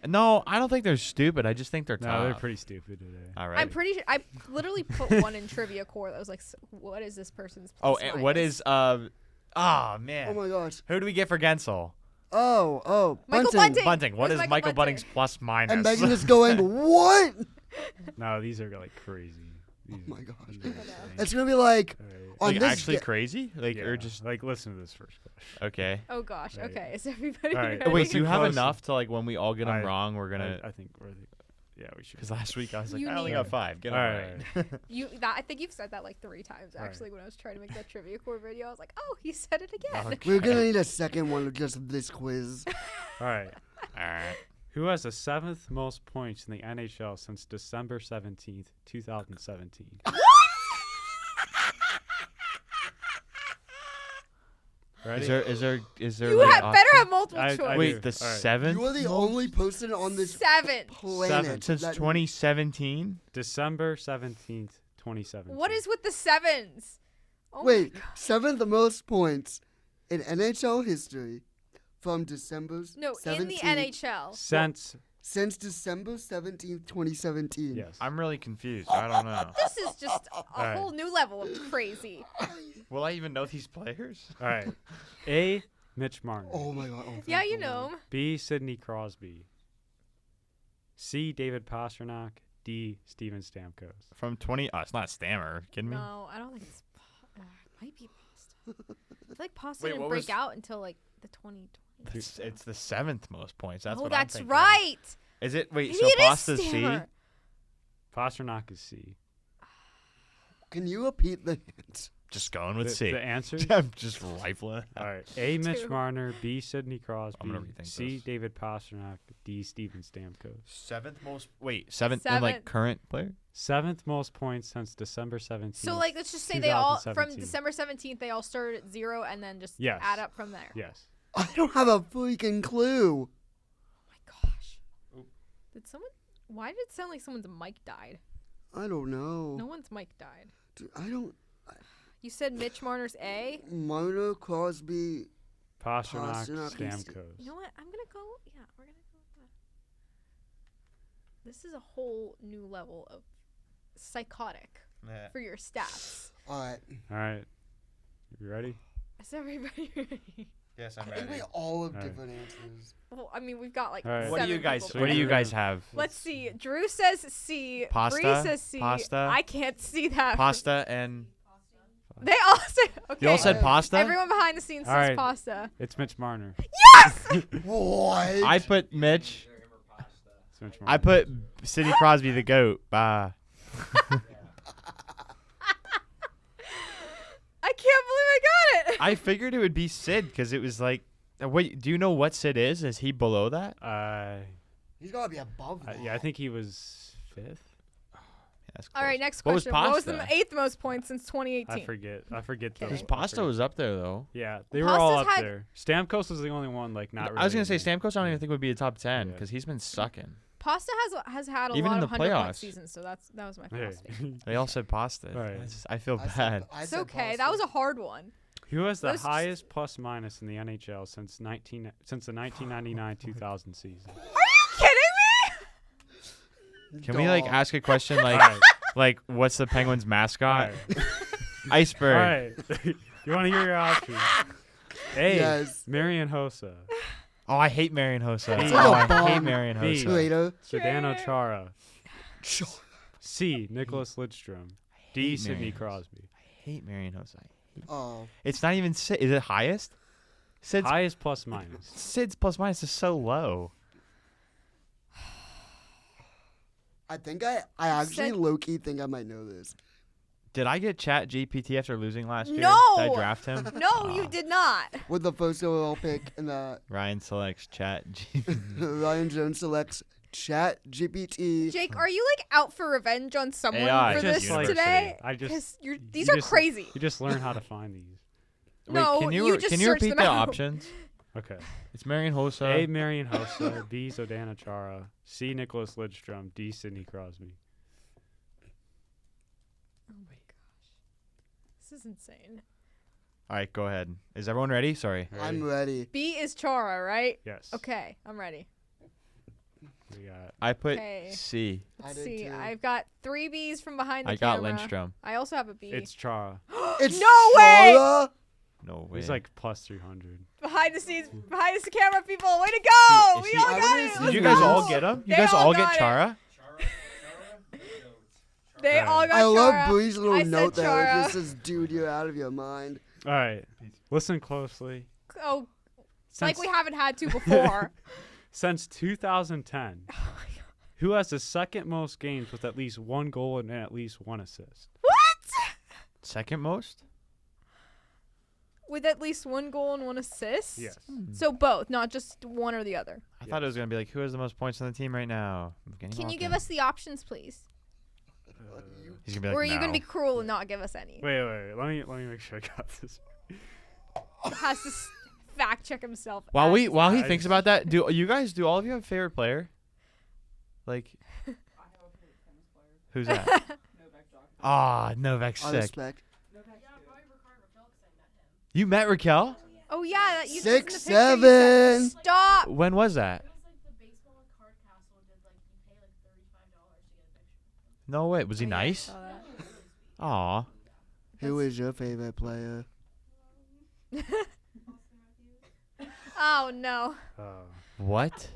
No, I don't think they're stupid. I just think they're tough. No, they're pretty stupid today. All right. I'm pretty sure I literally put one in trivia core that was like, what is this person's? Oh, plus and what minus? is oh man. Oh my gosh. Who do we get for Gensel? Oh, Michael Bunting. Bunting. Bunting. What Where's is Michael Michael Bunting? Bunting's plus minus? And Megan is going, what? No, these are like crazy. Oh These- my gosh. these are insane. It's gonna be like All right. on like this actually ga- crazy? Like Yeah, or just like listen to this first question. okay. Oh gosh. Right. Okay. Is everybody All right. ready? Wait, do you have Close. enough to like when we all get them I- wrong, we're gonna? I think we're yeah, we should. Because last week I was like, You I only need- got 5. Get All them right, right. I think you've said that like 3 times All right. actually when I was trying to make that trivia core video. I was like, oh, he said it again. Okay. we're gonna need a second one of just this quiz. All right. All right. Who has the 7th most points in the NHL since December 17th, 2017? Ready? Is there You like better have multiple I- choice. I wait do. the All right. 7th You are the only person on this 7. planet since that 2017? December 17th, 2017. What is with the 7s? Oh my Wait, God. 7th most points in NHL history from December No, 17th, in the NHL. since December 17th, 2017. Yes. I'm really confused. I don't know. This is just a right. whole new level of crazy. Will I even know these players? All right. A. Mitch Marner. Oh my god. Oh, Yeah, thank you the know Lord. him. B. Sidney Crosby. C. David Pastrnak. D. Steven Stamkos. From 20. Oh, it's not Stammer. Kidding me? No, I don't think it's. It might be Pasta. I feel like Pasta Wait, didn't what break was- out until like the 2020. It's the 7th most points. That's Oh, what that's I'm thinking. right. Is it? Wait, Maybe so it is Pasta's C? Stammer. Pastrnak is C. Can you repeat the hint? Just going with The, C. the answer? I'm just rifling. All right. A. Mitch Two. Marner. B. Sidney Crosby. I'm gonna rethink C. this. David Pastrnak. D. Steven Stamkos. 7th most. Wait, 7th in like Seventh. current player? 7th most points since December 17th. So like, let's just say they all from 2017. December 17th they all started at 0 and then just Yes. add up from there. Yes. I don't have a freaking clue. Oh my gosh. Oop. Did someone? Why did it sound like someone's mic died? I don't know. No one's mic died. Dude, I don't. You said Mitch Marner's A. Marner, Crosby. Pastrnak, Pastrnak and Stamkos. You know what? I'm gonna go. Yeah, we're gonna go with that. This is a whole new level of psychotic for your stats. All right. All right. You ready? Is everybody ready? Yes, I'm I think we all have All right. different answers. Well, I mean, we've got like. All right. What do you 7 guys? people What do you playing. guys have? Let's see. Drew says C. Pasta? Bree says C. Pasta? I can't see that. Pasta and. They all say. Okay. You all said pasta. Everyone behind the scenes All says right. pasta. It's Mitch Marner. What? I put Mitch. It's Mitch Marner. I put Sidney Crosby the goat. Bye. I can't believe I got it. I figured it would be Sid because it was like. Wait, do you know what Sid is? Is he below that? He's gotta be above that. Yeah, I think he was 5th. That's All close. right, next What was question. What was the Pasta? 8th most points since 2018? I forget. Okay. Because I Pasta forget. was up there though. Yeah, they were all Pasta's up had- there. Stamkos was the only one like not. I was gonna really say in there. Stamkos. I don't even think would be a top 10 Yeah. because he's been sucking. Pasta has had a Even lot in of the 100-point playoffs. seasons, so that was my Hey. philosophy. They all said Pasta. Right. I feel bad. It's okay. That was a hard one. Who has the Those- highest plus minus in the NHL since the 1999-2000 season? Are you kidding me? Can we like Dog. ask a question All like right. like what's the Penguins mascot? All right. Iceberg. All right. You want to hear your options? A. Yes. Marian Hossa. Oh, I hate Marian Hossa. It's Oh, like a I hate bomb. Marian B. Hossa. Later. Zdeno Sure. Chara. Sure. C. Nicholas Lidstrom. D. hate Sidney Marian Hossa. Crosby. I hate Marian Hossa. Oh. It's not even Sid. Is it highest? Sid's Highest plus minus. Sid's plus minus is so low. I think I actually Said- low-key think I might know this. Did I get Chat GPT after losing last year? No! Did I draft him? No, Ah. you did not. With the first overall pick and the Ryan selects Chat GPT. Ryan Jones selects Chat GPT. Jake, are you like out for revenge on someone AI, for just this university. today? I just 'Cause these you are just- crazy. You just learn how to find these. No, can you just can you searched repeat them the out. options? Okay. It's Marion Hossa. A. Marion Hossa. B. Zdeno Chara. C. Nicholas Lidstrom. D. Sidney Crosby. Oh my gosh. This is insane. All right, go ahead. Is everyone ready? Sorry. I'm ready. B is Chara, right? Yes. Okay, I'm ready. We got I put Okay. C. I Let's did see. too. I've got 3 B's from behind the I got camera. Lindstrom. I also have a B. it's Chara. It's No way! Chara? No way. He's like plus 300. behind the scenes, behind the camera, people. Way to go! Is We he- all I got wouldn't it. say Did Let's you go. guys all get him? You They guys all all got get it. Chara? They all got I love Chara. Bree's little I said note there. Chara. It just says, dude, you're out of your mind. All right. Listen closely. Oh, it's like Since- we haven't had to before. Since 2010, Oh who has the second most games with at least 1 goal and at least 1 assist? What? Second most? With at least 1 goal and 1 assist? Yes. So both, not just one or the other. I thought it was going to be like, who has the most points on the team right now? Can you give us the options, please? He's going to be like, Or are you no. going to be cruel and not give us any? Wait. Let me make sure I got this. Has to fact check himself. While he I thinks just- about that, do all of you have a favorite player? Like, who's that? Ah, Novak's I sick. respect. You met Raquel? Oh yeah, you 6, just in the picture you said- 7. Stop. When was that? No way. Was he Oh, yeah, I nice? saw that. Aw. Who is your favorite player? Oh no. What?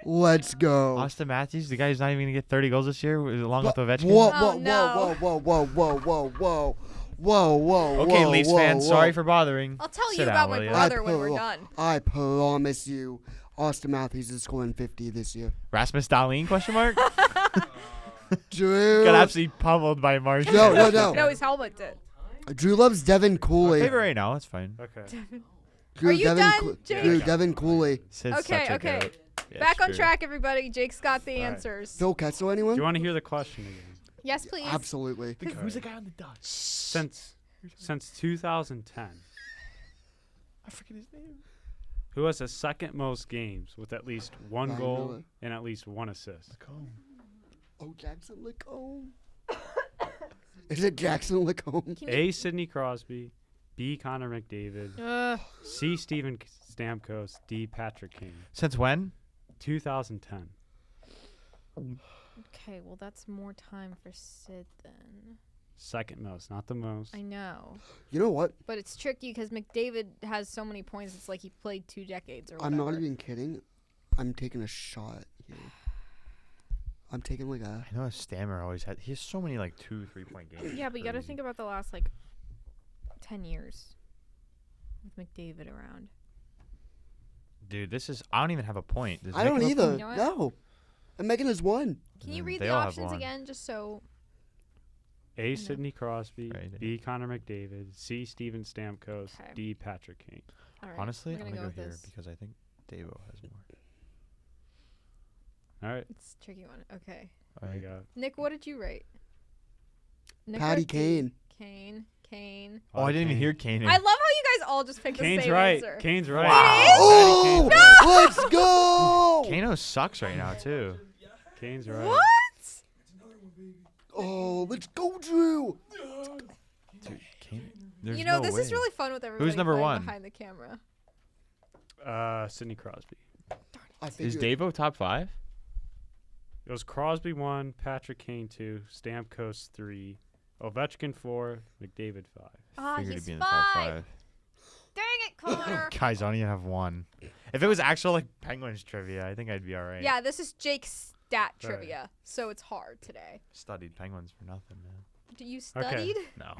Let's go. Austin Matthews, the guy who's not even going to get 30 goals this year, along with Whoa, Ovechkin? whoa, Oh, whoa, no. whoa, whoa, whoa, whoa, whoa, whoa, whoa, Okay, whoa, Leafs whoa, fans, whoa. sorry for bothering. I'll tell Sit you down, about my will ya? brother when we're done. I promise you, Austin Matthews is scoring 50 this year. Rasmus Dahlin, question mark? Drew. Got absolutely pummeled by Martian. No. No, his helmet did. Drew loves Devin Cooley. Favorite right now, that's fine. Okay. Drew, Are you Devin done, Jake? Drew, Devin Cooley. Sid's Okay, such a okay. goat. Yeah, Back on screw. track, everybody. Jake's got the All right. answers. Phil Kessel, Do anyone? you want to hear the question again? Yes, please. Absolutely. Who's the guy on the Ducks? Since 2010, I forget his name. who has the second most games with at least 1 Ryan goal Miller. and at least 1 assist? Oh, Jackson Lacombe. Is it Jackson Lacombe? Can you- A. Sidney Crosby. B. Connor McDavid. C. Steven Stamkos. D. Patrick Kane. Since when? 2010. Okay, well that's more time for Sid then. Second most, not the most. I know, You know what? but it's tricky because McDavid has so many points. It's like he played 2 decades or whatever. I'm not even kidding. I'm taking a shot here. I'm taking like a. I know Stammer always had. He has so many like 2-3 point games. Yeah, but you got to Crazy. think about the last like 10 years with McDavid around. Dude, this is. I don't even have a point. Does I Nick don't have a either. You know what? No. And Megan has won. Can you Mm, read they the all have options one. again, just so? A. know. Sidney Crosby. Right. B. Connor McDavid. C. Steven Stamkos. Okay. D. Patrick Kane. All right, Honestly, I'm I'm gonna gonna go go here with this. because I think Davo has more. All right. It's a tricky one. Okay, I got. Nick, what did you rate? Nick Patty wrote D. Kane. Kane. Oh, I didn't even hear Kane. I love how you guys all just picked Kane's the same right. answer. Kane's right. Wow. Oh, Patty let's go! Kano sucks right now too. Kane's right. What? Oh, let's go, Drew! Dude, Kane. There's You know, no this is way. really fun with everybody number playing one? behind the camera. Sidney Crosby. I Is figured- Davo top 5? It was Crosby 1, Patrick Kane 2, Stamkos 3, Ovechkin 4, McDavid 5. Ah, Figured he's he'd be in the top 5. 5. Dang it, Connor. Guys, I don't even have 1. If it was actual like Penguins trivia, I think I'd be all right. Yeah, this is Jake's stat Right. trivia, so it's hard today. Studied Penguins for nothing, man. Do you Okay. studied? No.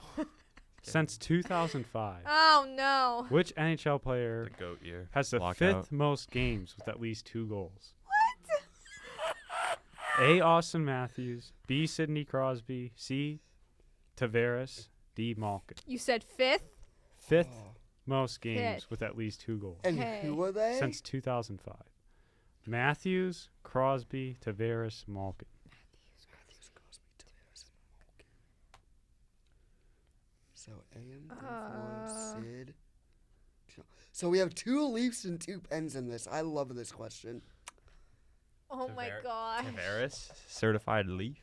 Since 2005, Oh no. which NHL player The goat year. has the Lockout. 5th most games with at least 2 goals? What? A. Austin Matthews. B. Sidney Crosby. C. Tavares. D. Malkin. You said 5th? 5th most games Fifth. with at least 2 goals And Okay. who are they? since 2005. Matthews, Crosby, Tavares, Malkin. So AM, Uh, Sid, So we have 2 Leafs and 2 Pens in this. I love this question. Oh my gosh. Tavares, certified Leaf.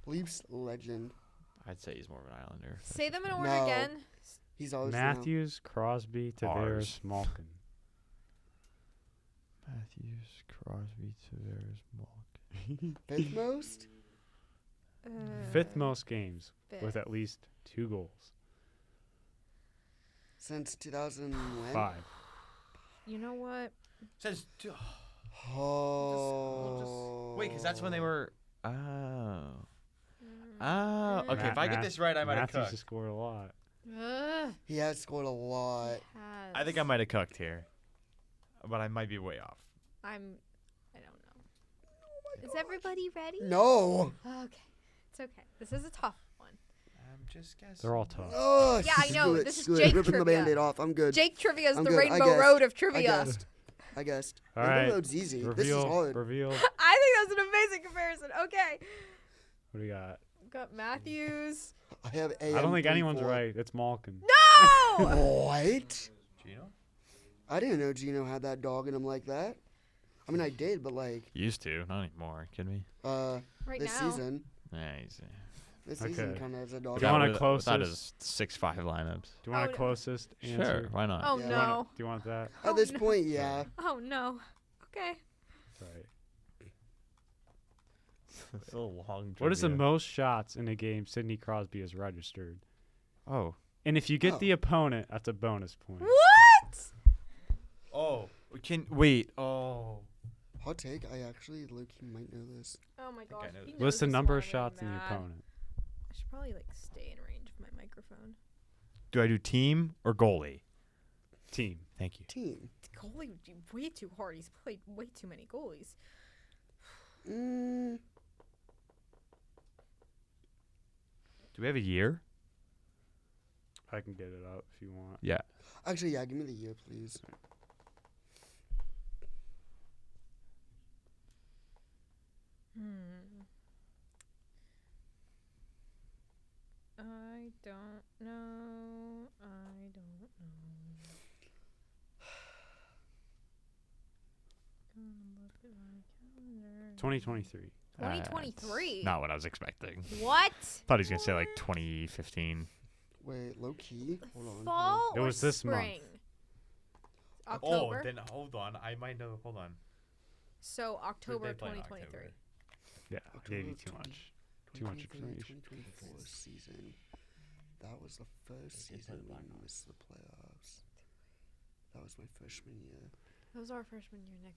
Leafs legend. I'd say he's more of an Islander. Say them in order No. again. He's always Matthews, Crosby, Tavares, Ours. Malkin. Matthews, Crosby, Tavares, Malkin. 5th most. Fifth most games with fifth. at least 2 goals. Since 2001. 5. You know what? Says. Oh. Wait, because that's when they were. Oh. Mm. Oh. Okay, if I get this right, I might have Matthews has cooked. scored a lot. Ugh. He has scored a lot. I think I might have cooked here, but I might be way off. I don't know. Is everybody ready? No. Okay. It's okay. This is a tough one. I'm just guessing. They're all tough. Oh, Yeah, I know. screw it, This is screw it. Jake Ripping the trivia. Band-Aid off. I'm good. Jake Trivia is I'm the good. I Rainbow guessed. Road of I trivia. guessed. All Rainbow right. Road's easy. This is Reveal. hard. Reveal. I think that's an amazing comparison. Okay. What do we got? Got Matthews. I have I don't think anyone's right. It's Malkin. No! What? Gino? I didn't know Gino had that dog in him like that. I mean, I did, but like, Used to, not anymore. Kidding me? Right this now. season, Yeah, he's. this Okay. season kind of has a dog. Do you want a Without closest? his 6'5" lineups. Do you want Oh, a closest answer? Sure, why not? Oh Yeah. Do you want no. do you want that? Oh, At this no. point, yeah. Oh no. Okay. Right. It's a long. What is the most shots in a game Sidney Crosby has registered? Oh. And if you get Oh. the opponent, that's a bonus point. What? Oh. Can wait. Oh. Hot take. I actually, Loki might know this. Oh my gosh. I know he this. knows List the this number one, of I'm shots in really the mad. opponent. I should probably like stay in range of my microphone. Do I do team or goalie? Team. Thank you. Team. Goalie would be way too hard. He's played way too many goalies. Mm, Do we have a year? I can get it up if you want. Yeah. actually, yeah. Give me the year, please. I don't know. I don't know. Gonna look at my calendar. 2023. 2023. Not what I was expecting. What? Thought he was gonna say like 2015. Wait, low key. Hold on. Fall It or was this month. spring? October. then hold on. I might know. Hold on. So October They play in 2023. October. Yeah, I gave you too October much. Too much information. 2024 season. That was the first They play season the we Blackhawks. missed the playoffs. That was my freshman year. That was our freshman year, Nick.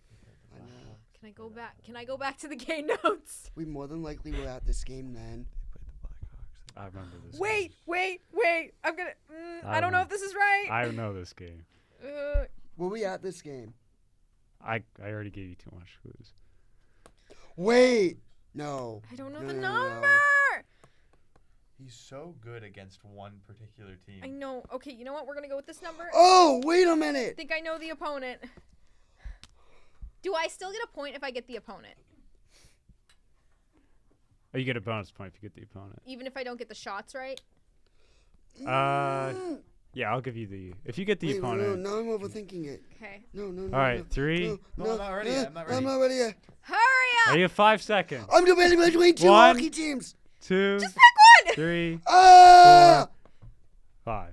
I know. Can I go back? Can I go back to the game notes? We more than likely were at this game then. They played the Blackhawks. I remember this. Wait. I'm gonna. I I don't know remember. if this is right. I know this game. Were we at this game? I already gave you too much clues. Wait! No. I don't know No, the no, no, no. number. He's so good against one particular team. I know. Okay, you know what? We're gonna go with this number. Oh, wait a I minute! think I know the opponent. Do I still get a point if I get the opponent? Oh, you get a bonus point if you get the opponent. Even if I don't get the shots right? Yeah, I'll give you the. If you get the Wait, opponent. no, I'm overthinking it. Okay. No. All right, 3. No, I'm not ready yet, I'm not ready. I'm not ready yet. Hurry Oh, up! you have 5 seconds. I'm debating between 2 One. hockey teams. 2, Just pick one! 3, Ah! 5.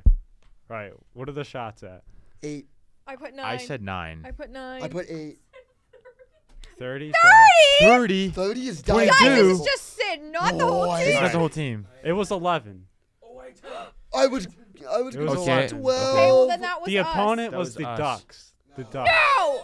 Right. What are the shots at? 8. I put 9. I said 9. I put 9. I put 8. 30. 30. 30 is 22. Guys, dying. this is just Sid, not the whole Oh, team. He's Alright. got the whole team. It was 11. I was It was going to Okay. say 11. 12. Okay, well then that was The us. opponent That was was the us. Ducks. The Ducks. No!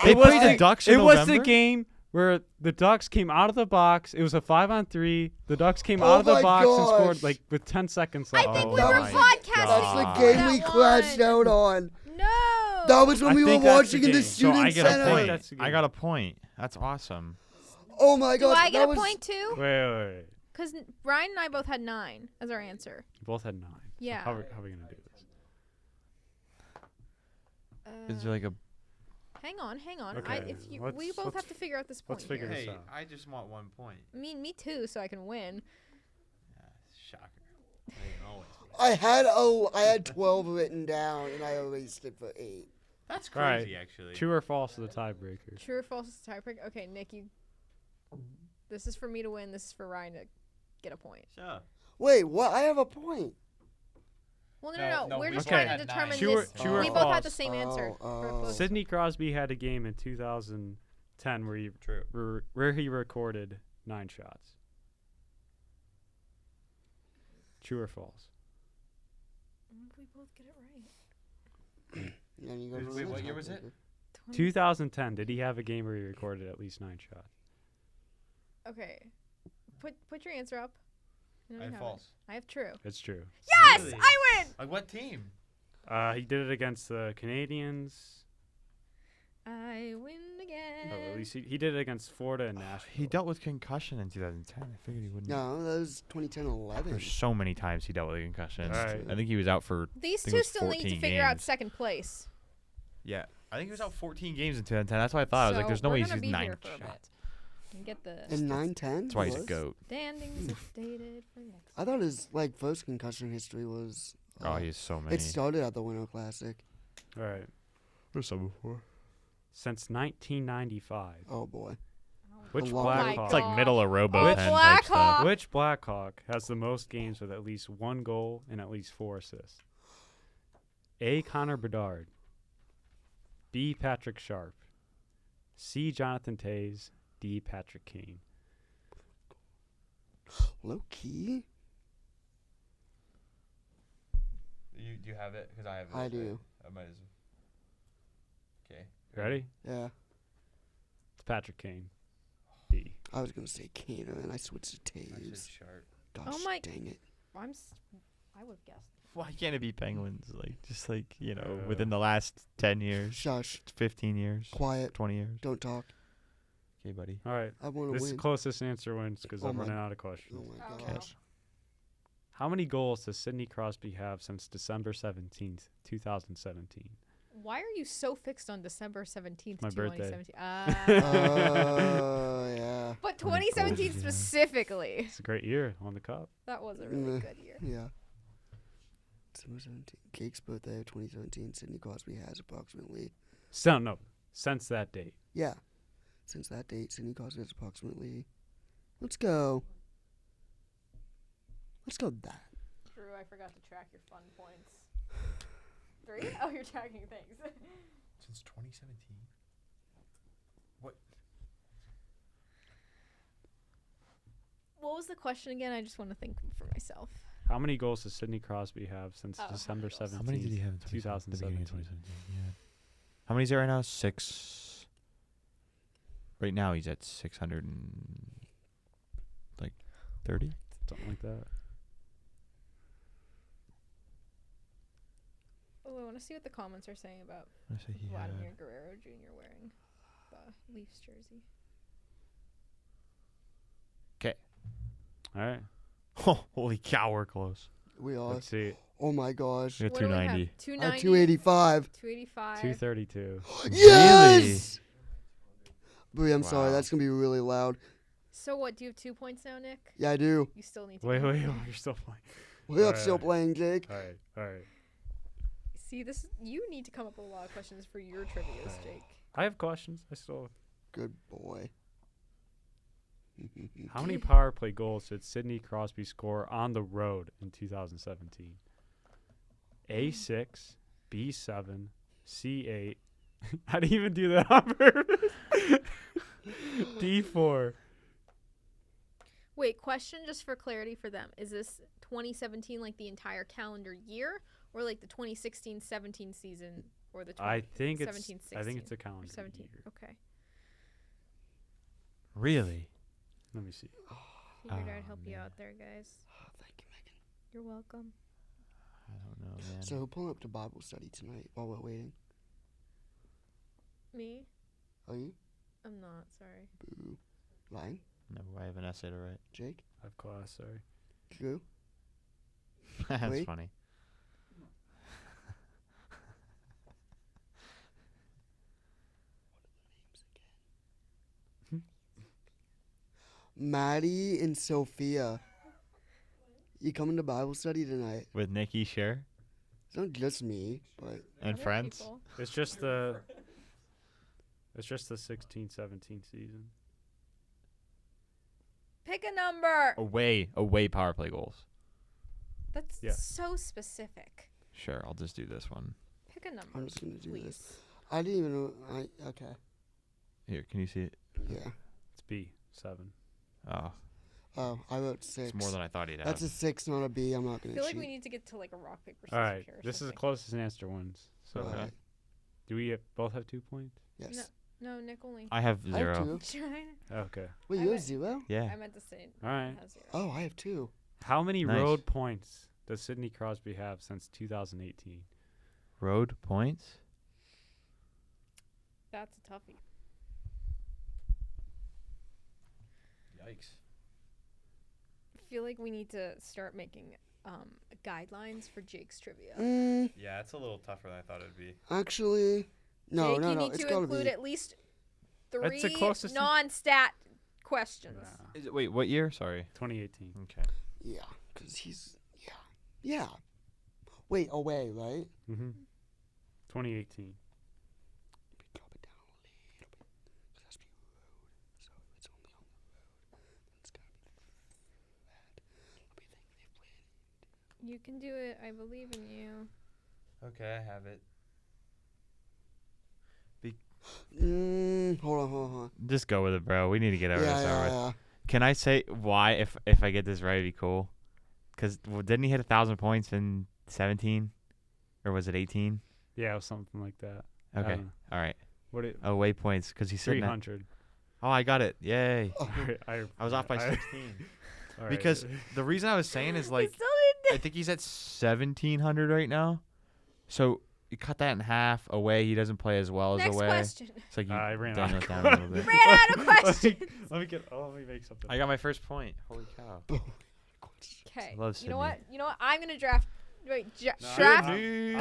They It was played the Ducks in It was the November? game where the Ducks came out of the box. It was a 5-on-3. The Ducks came Oh out of the my box and scored gosh. like with 10 seconds I left. think Oh we were my podcasting. That's the God. game that we one. crashed out on. No! That was when I we were think that's watching the in the game. So student I get a center. point. That's the I game. got a point. That's awesome. Oh my Do gosh. I get that a was, point too? Wait. Because Brian and I both had 9 as our answer. You both had 9. So Yeah. how are we gonna do this? Is there like a? Hang on. Okay, We let's- both let's- have to figure out this point. let's figure here. this out. I just want 1 point. Me too, so I can win. Shocker. They always win. I had 12 written down, and I erased it for 8. That's All right. crazy, actually. True or false to the tiebreaker? True or false is tiebreaker? Okay, Nick, you. This is for me to win. This is for Ryan to get a point. Sure. Wait, what? I have a point. Well, No, no. no, We're we just both trying had to 9. determine True or- this. true or we both had the false? same answer. for Oh. both. Sidney Crosby had a game in 2010 where he recorded 9 shots. True or false? We both get it right. Yeah, you go Wait, for wait, the what year was it? tiebreaker. 2010. Did he have a game where he recorded at least 9 shots? Okay. Put your answer up. No, I you have haven't. false. I have true. It's true. Yes, Really? I win. Like what team? He did it against the Canadians. I win again. Oh, at least he did it against Florida and Nashville. He dealt with concussion in 2010. I figured he wouldn't. No, that was 2010-11. There's so many times he dealt with concussions. All right. I think he was out for. These I think it two was still need to 14 figure out games. second place. Yeah, I think he was out 14 games in 2010. That's why I thought I was like, So "There's no we're way he's gonna using be 9 here for a bit. shots." And get the In 9-10? That's why he's a goat. standings updated for next. I thought his first concussion history was. Oh, he has so many. It started at the Winter Classic. All right. There's some before. Since 1995, Oh boy. which A lot. Blackhawk? Oh It's like middle of Robo Oh, 10 type Blackhawk. stuff. Which Blackhawk has the most games with at least 1 goal and at least 4 assists? A. Connor Bedard. B. Patrick Sharp. C. Jonathan Tays. D. Patrick Kane. Low key? Do you have it? Because I have it. I do. I might as well. Okay. Ready? Yeah. It's Patrick Kane. D. I was going to say Kaner, and I switched to Taves. Sharp. Gosh, Oh my- dang it. I would have guessed. Why can't it be Penguins? Like just like Uh, within the last 10 years, Shush. 15 years, Quiet. 20 years. Don't talk. Okay, buddy. All right. I want to This win. closest answer wins because Oh I'm my- running out of Oh questions. my Oh, gosh. wow. How many goals does Sidney Crosby have since December 17th, 2017? Why are you so fixed on December 17th, My birthday. 2017? Oh, yeah. But How many 2017 goals does he have? specifically. It's a great year on the cup. That was a really Mm. good year. Yeah. December 17th. Cake's birthday of 2017. Sidney Crosby has approximately. So, no, since that date. Yeah. Since that date, Sidney Crosby has approximately. Let's go. Let's go that. Drew, I forgot to track your fun points. 3? Oh, you're tracking things. Since 2017. What was the question again? I just want to think for myself. How many goals does Sidney Crosby have since Oh, how December many goals? 17th? How many did he have in 2017? 2017? Yeah. How many is there right now? 6. Right now he's at 600 and 30. Something like that. Oh, I want to see what the comments are saying about I say he had. Vladimir Guerrero Jr. wearing the Leafs jersey. All right. Oh, holy cow, we're close. We are. Let's see. Oh my gosh. We got What do we have? 290. 290. 285. 285. 232. Yes! Brie, I'm sorry. Wow. That's going to be really loud. So what? Do you have 2 points now, Nick? Yeah, I do. You still need to. Wait, go. wait, you're still playing. We're Alright. still playing, Jake. All right, all right. See, this you need to come up with a lot of questions for your trivia's, Jake. I have questions. I still. Good boy. How many power play goals did Sidney Crosby score on the road in 2017? A6, B7, C8. I didn't even do that on purpose. D4. Wait, question just for clarity for them. Is this 2017 like the entire calendar year or like the 2016-17 season or the I think it's. 17, I think 16, it's a calendar 17? year. Okay. Really? Let me see. Figured Oh, I'd help you man. out there, guys. Oh, thank you, Megan. You're welcome. I don't know, man. So, pulling up to Bible study tonight while we're waiting. Me? Are you? I'm not, sorry. Boo. Lying? No, I have an essay to write. Jake? I have class. Sorry. Drew? That's Wait. funny. Maddie and Sophia. You coming to Bible study tonight? with Nik Shermeto It's not just me, but and Other friends. people. It's just the 16-17 season. Pick a number. Away power play goals. That's Yeah. so specific. Sure, I'll just do this one. Pick a number. I'm just gonna do please. this. I didn't even know. Okay. Here, can you see it? Yeah. It's B 7. Oh, Oh, I wrote 6. it's more than I thought he'd have. That's a 6, not a B. I'm not I gonna feel like cheat. we need to get to like a rock paper scissors. All right, here or this is the something. closest answer wins. So Okay. Alright. do we both have 2 points? Yes. No, Nick only. I have I have 0. 2. Okay. Wait, I you have went- 0? Yeah. I meant to say. All right. Has 0. Oh, I have 2. How many Nice. road points does Sidney Crosby have since 2018? Road points. That's a toughie. Yikes. I feel like we need to start making guidelines for Jake's trivia. Yeah, it's a little tougher than I thought it'd be. Actually, no, Jake, no, you no. need It's to gotta include be. at least That's the 3 closest thing. non-stat questions. Nah, Is it, wait, what year? Sorry. 2018. Okay. Yeah, because he's. Yeah. Wait, away, right? Mm-hmm. 2018. Drop it down a little bit. 'Cause that's be road. So it's only on the road. It's gotta be that. Let me think. They played. You can do it. I believe in you. Okay, I have it. Hold on. Just go with it, bro. We need to get over this over with. Yeah. Can I say why if I get this right, it'd be cool? Because didn't he hit 1,000 points in 17, or was it 18? Yeah, it was something like that. I Okay, don't know. all right. What it? Away points because he's sitting at. 300. Oh, I got it! Yay! Oh, I was off by 16. All right. Because the reason I was saying is like Still I think he's at 1,700 right now. So you cut that in half. Away, he doesn't play as well as Next away. question. It's like you I ran dumb out it of down a little bit. Ran out of questions. let me get. Oh, let me make something. I got my first point. Holy cow! Okay. Love You know what? Sydney. You know what? I'm gonna draft. Wait, No, draft. I'm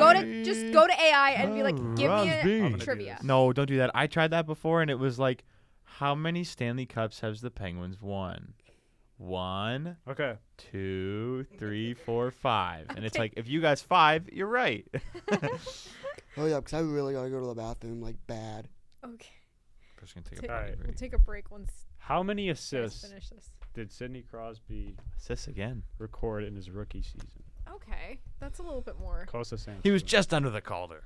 Go to AI and be like, give Crosby. me I'm a gonna do trivia. this. No, don't do that. I tried that before, and it was like, how many Stanley Cups has the Penguins won? 1, Okay. 2, 3, 4, 5. And it's Okay. like, if you guys 5, you're right. Oh yeah, because I really gotta go to the bathroom, like bad. Okay. Just gonna take Ta- a Alright. break. We'll take a break once How many you guys assists finish this. did Sidney Crosby Assists again. record in his rookie season? Okay, that's a little bit more. Closest answer. He was just under the Calder.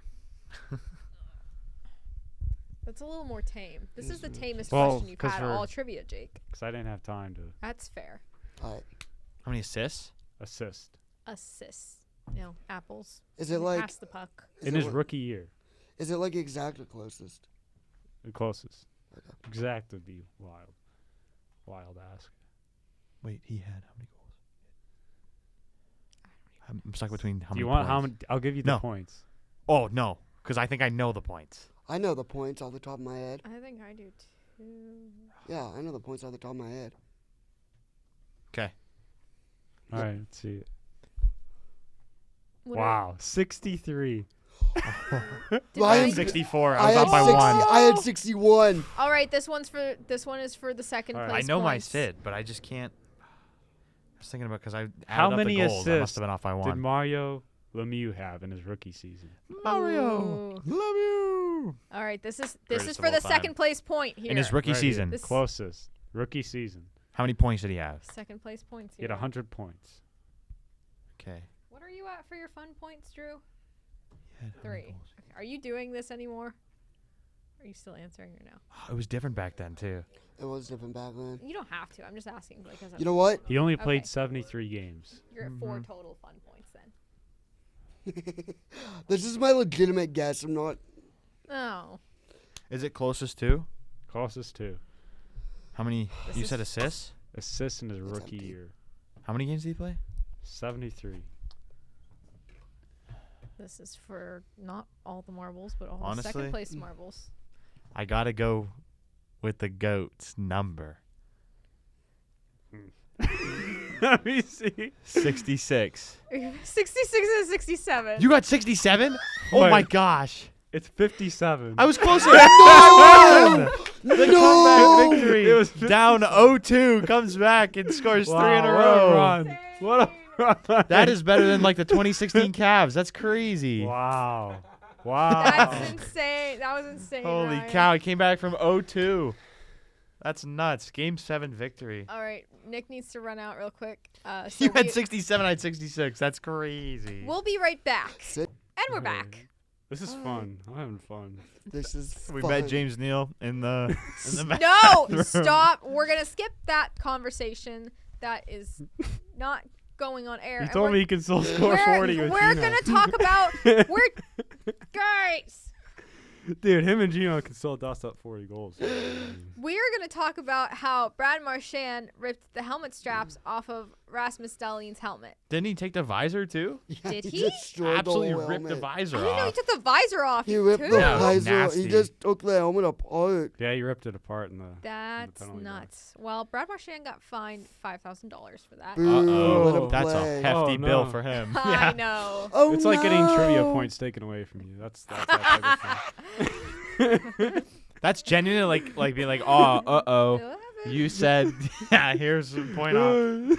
That's a little more tame. This is the tamest Well, question you've 'cause had for- all trivia, Jake. Because I didn't have time to That's fair. All right. How many assists? assist Assists. No, apples. Is it like? Pass the puck. Is in it his like- rookie year. Is it like exact or closest? The closest. Okay. Exact would be wild. Wild ask. Wait, he had how many goals? I'm stuck between how Do many you want points. how many? I'll give you the No. points. Oh, no, because I think I know the points. I know the points off the top of my head. I think I do too. Yeah, I know the points off the top of my head. Okay. All right, let's see. What Wow, 63. Did Ryan- I- 64. I I was had up by 60, 1. I had 61. All right, this one is for the second All right. place. I know my points. Sid, but I just can't. I was thinking about because I added How up many the goals. I must assists have been off by Did 1. Mario Lemieux have in his rookie season? Ooh. love you. All right, this is Greatest for of the all time. second place point here. In his rookie Right here. season, This- Closest. Rookie season. how many points did he have? second place points He here. had 100 points. Okay. What are you at for your fun points, Drew? He had how many 3. goals? Okay. Are you doing this anymore? Are you still answering or no? It was different back then too. It was different back then. You don't have to. I'm just asking because You know what? He only played Okay. 73 games. you're at 4 total fun points then. This is my legitimate guess. I'm not. Oh. Is it closest to? Closest to. How many? This You is- said assists. Assists in his It's rookie empty. year. How many games did he play? 73. This is for not all the marbles, but all the Honestly- second place marbles. I gotta go with the goat's number. Let me see. 66. 66 and 67. You got 67? Oh Wait. my gosh. It's 57. I was closer. No! The No! comeback victory. It was Down 0-2, comes back and scores 3 in a Wow, what row. run. What a That is better than like the 2016 Cavs. That's crazy. Wow. Wow. That's insane. That was insane. Holy Ryan. cow! He came back from 0-2. That's nuts. Game 7 victory. All right, Nick needs to run out real quick. So You had 67. I had 66. That's crazy. We'll be right back. Sit. And we're back. This is fun. I'm having fun. This is We fun. met James Neal in the back. No, stop. We're gonna skip that conversation. That is not going on air. He and told we're- me he can still score 40 with We're Gino. gonna talk about guys. Dude, him and Gino can still dust up 40 goals. We're gonna talk about how Brad Marchand ripped the helmet straps off of Rasmus Dahlin's helmet. Didn't he take the visor too? Did he? destroyed the Absolutely whole ripped the helmet. visor I didn't know he off. took the visor off. He ripped too. the Yeah, visor. nasty. He just took the helmet apart. Yeah, you ripped it apart in the. That's penalty nuts. Well, Brad Marchand got fined $5,000 for that. Boo, let Uh-oh. him That's play. a hefty Oh, bill no. for him. I know. Oh, It's like getting trivia no. points taken away from you. That's that type of thing. That's genuinely like being like, oh, uh-oh. What happened? You said, yeah, here's the point off.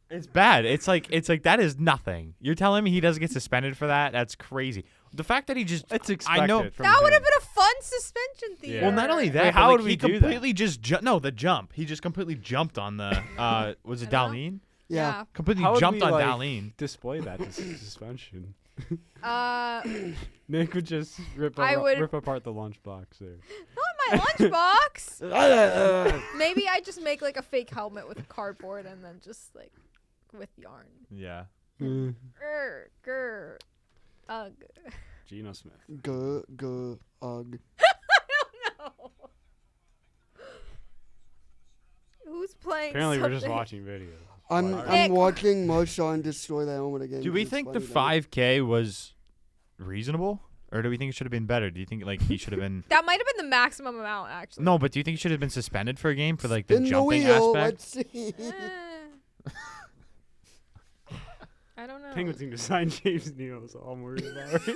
It's bad. It's like that is nothing. You're telling me he doesn't get suspended for that? That's crazy. The fact that he just It's expected. I know. From That would have him. been a fun suspension theater. Yeah. Well, not only that, Wait, but, how like, would we he do that? completely just the jump. He just completely jumped on the was it I know. Darlene? Yeah. Completely How would jumped we, on like, Darlene. display that suspension. Yeah. Nick would just rip I would- apart the lunchbox there. Not my lunchbox. Maybe I just make like a fake helmet with cardboard and then just like with yarn. Yeah. Grr. Ugh. Gino Smith. Ugh. No. Who's playing? Apparently, we're just something? watching videos. I'm Nick. watching Marchand destroy that helmet again. Do we It's think the funny, though. 5K was reasonable, or do we think it should have been better? Do you think like he should have been? That might have been the maximum amount, actually. No, but do you think he should have been suspended for a game for like the Spin the jumping wheel. aspect? Let's see. Eh. I don't know. Penguins need to sign James Neal, so I'm worried about right now.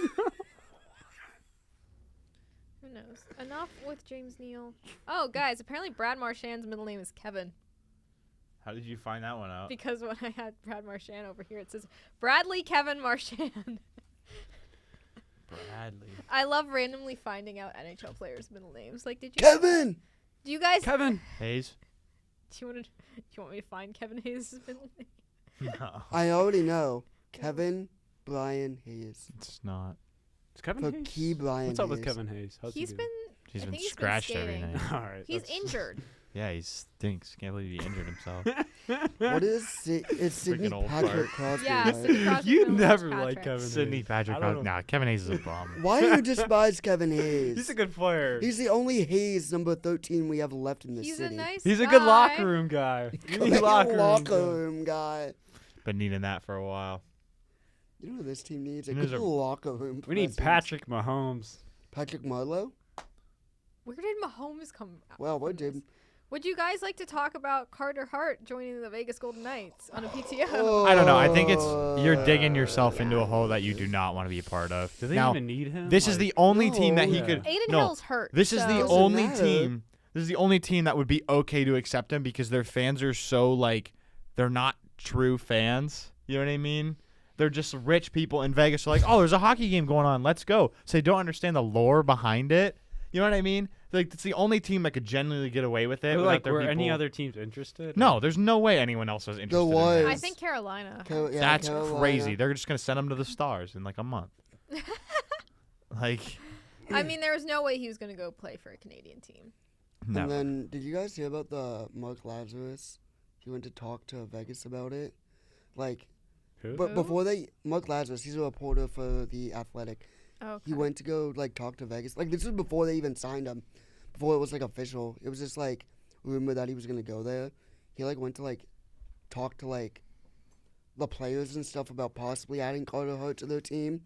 Who knows? Enough with James Neal. Oh, guys, apparently Brad Marchand's middle name is Kevin. How did you find that one out? Because when I had Brad Marchand over here, it says Bradley Kevin Marchand. Bradley. I love randomly finding out NHL players' middle names. Like, did you? Kevin. Do you guys? Kevin. Hayes. Do you want me to find Kevin Hayes' middle name? No, I already know. Kevin Brian Hayes. it's not. It's Kevin For Hayes. Key Brian What's up with Hayes. Kevin Hayes? How's He's he been. He's I been think he's scratched every skating. night. All right. He's that's- injured. Yeah, he stinks. Can't believe he injured himself. What is it's Sidney Freaking old Patrick fart. Crosby? Yeah, right? Sidney Crosby's You middle name is never liked Patrick. Kevin Sidney Hayes. Patrick. I don't know. Nah, Kevin Hayes is a bum. Why do you despise Kevin Hayes? He's a good player. He's the only Hayes number 13 we have left in this He's city. a nice. He's a good guy. locker room guy. You need locker room guy. guy. Been needing that for a while. You know what this team needs? A There's good a- locker room. We need presence. Patrick Mahomes. Patrick Marlowe? Where did Mahomes come? Well, what from this? did? Would you guys like to talk about Carter Hart joining the Vegas Golden Knights on a PTO? I don't know. I think it's you're digging yourself into a hole that you do not want to be a part of. Do they now, even need him? this is the only team that he No. could. Aiden no, Hill's hurt. this is the so- Doesn't only matter. team. This is the only team that would be okay to accept him because their fans are so like they're not true fans. You know what I mean? They're just rich people in Vegas. They're like, oh, there's a hockey game going on. Let's go. So they don't understand the lore behind it. You know what I mean? Like it's the only team that could genuinely get away with it. But, without like, their were any people- other teams interested? No, there's no way anyone else was interested. in was. that. I think Carolina. Yeah, That's Carolina. crazy. They're just gonna send him to the Stars in like a month. Like, I mean, there was no way he was going to go play for a Canadian team. no. And then, did you guys hear about the Mark Lazarus? He went to talk to Vegas about it. Like, Who? but before Mark Lazarus, he's a reporter for The Athletic. Okay. He went to go, like, talk to Vegas. Like, this was before they even signed him. Before it was, like, official. It was just, like, rumor that he was going to go there. He, like, went to, like, talk to, like, the players and stuff about possibly adding Carter Hart to their team.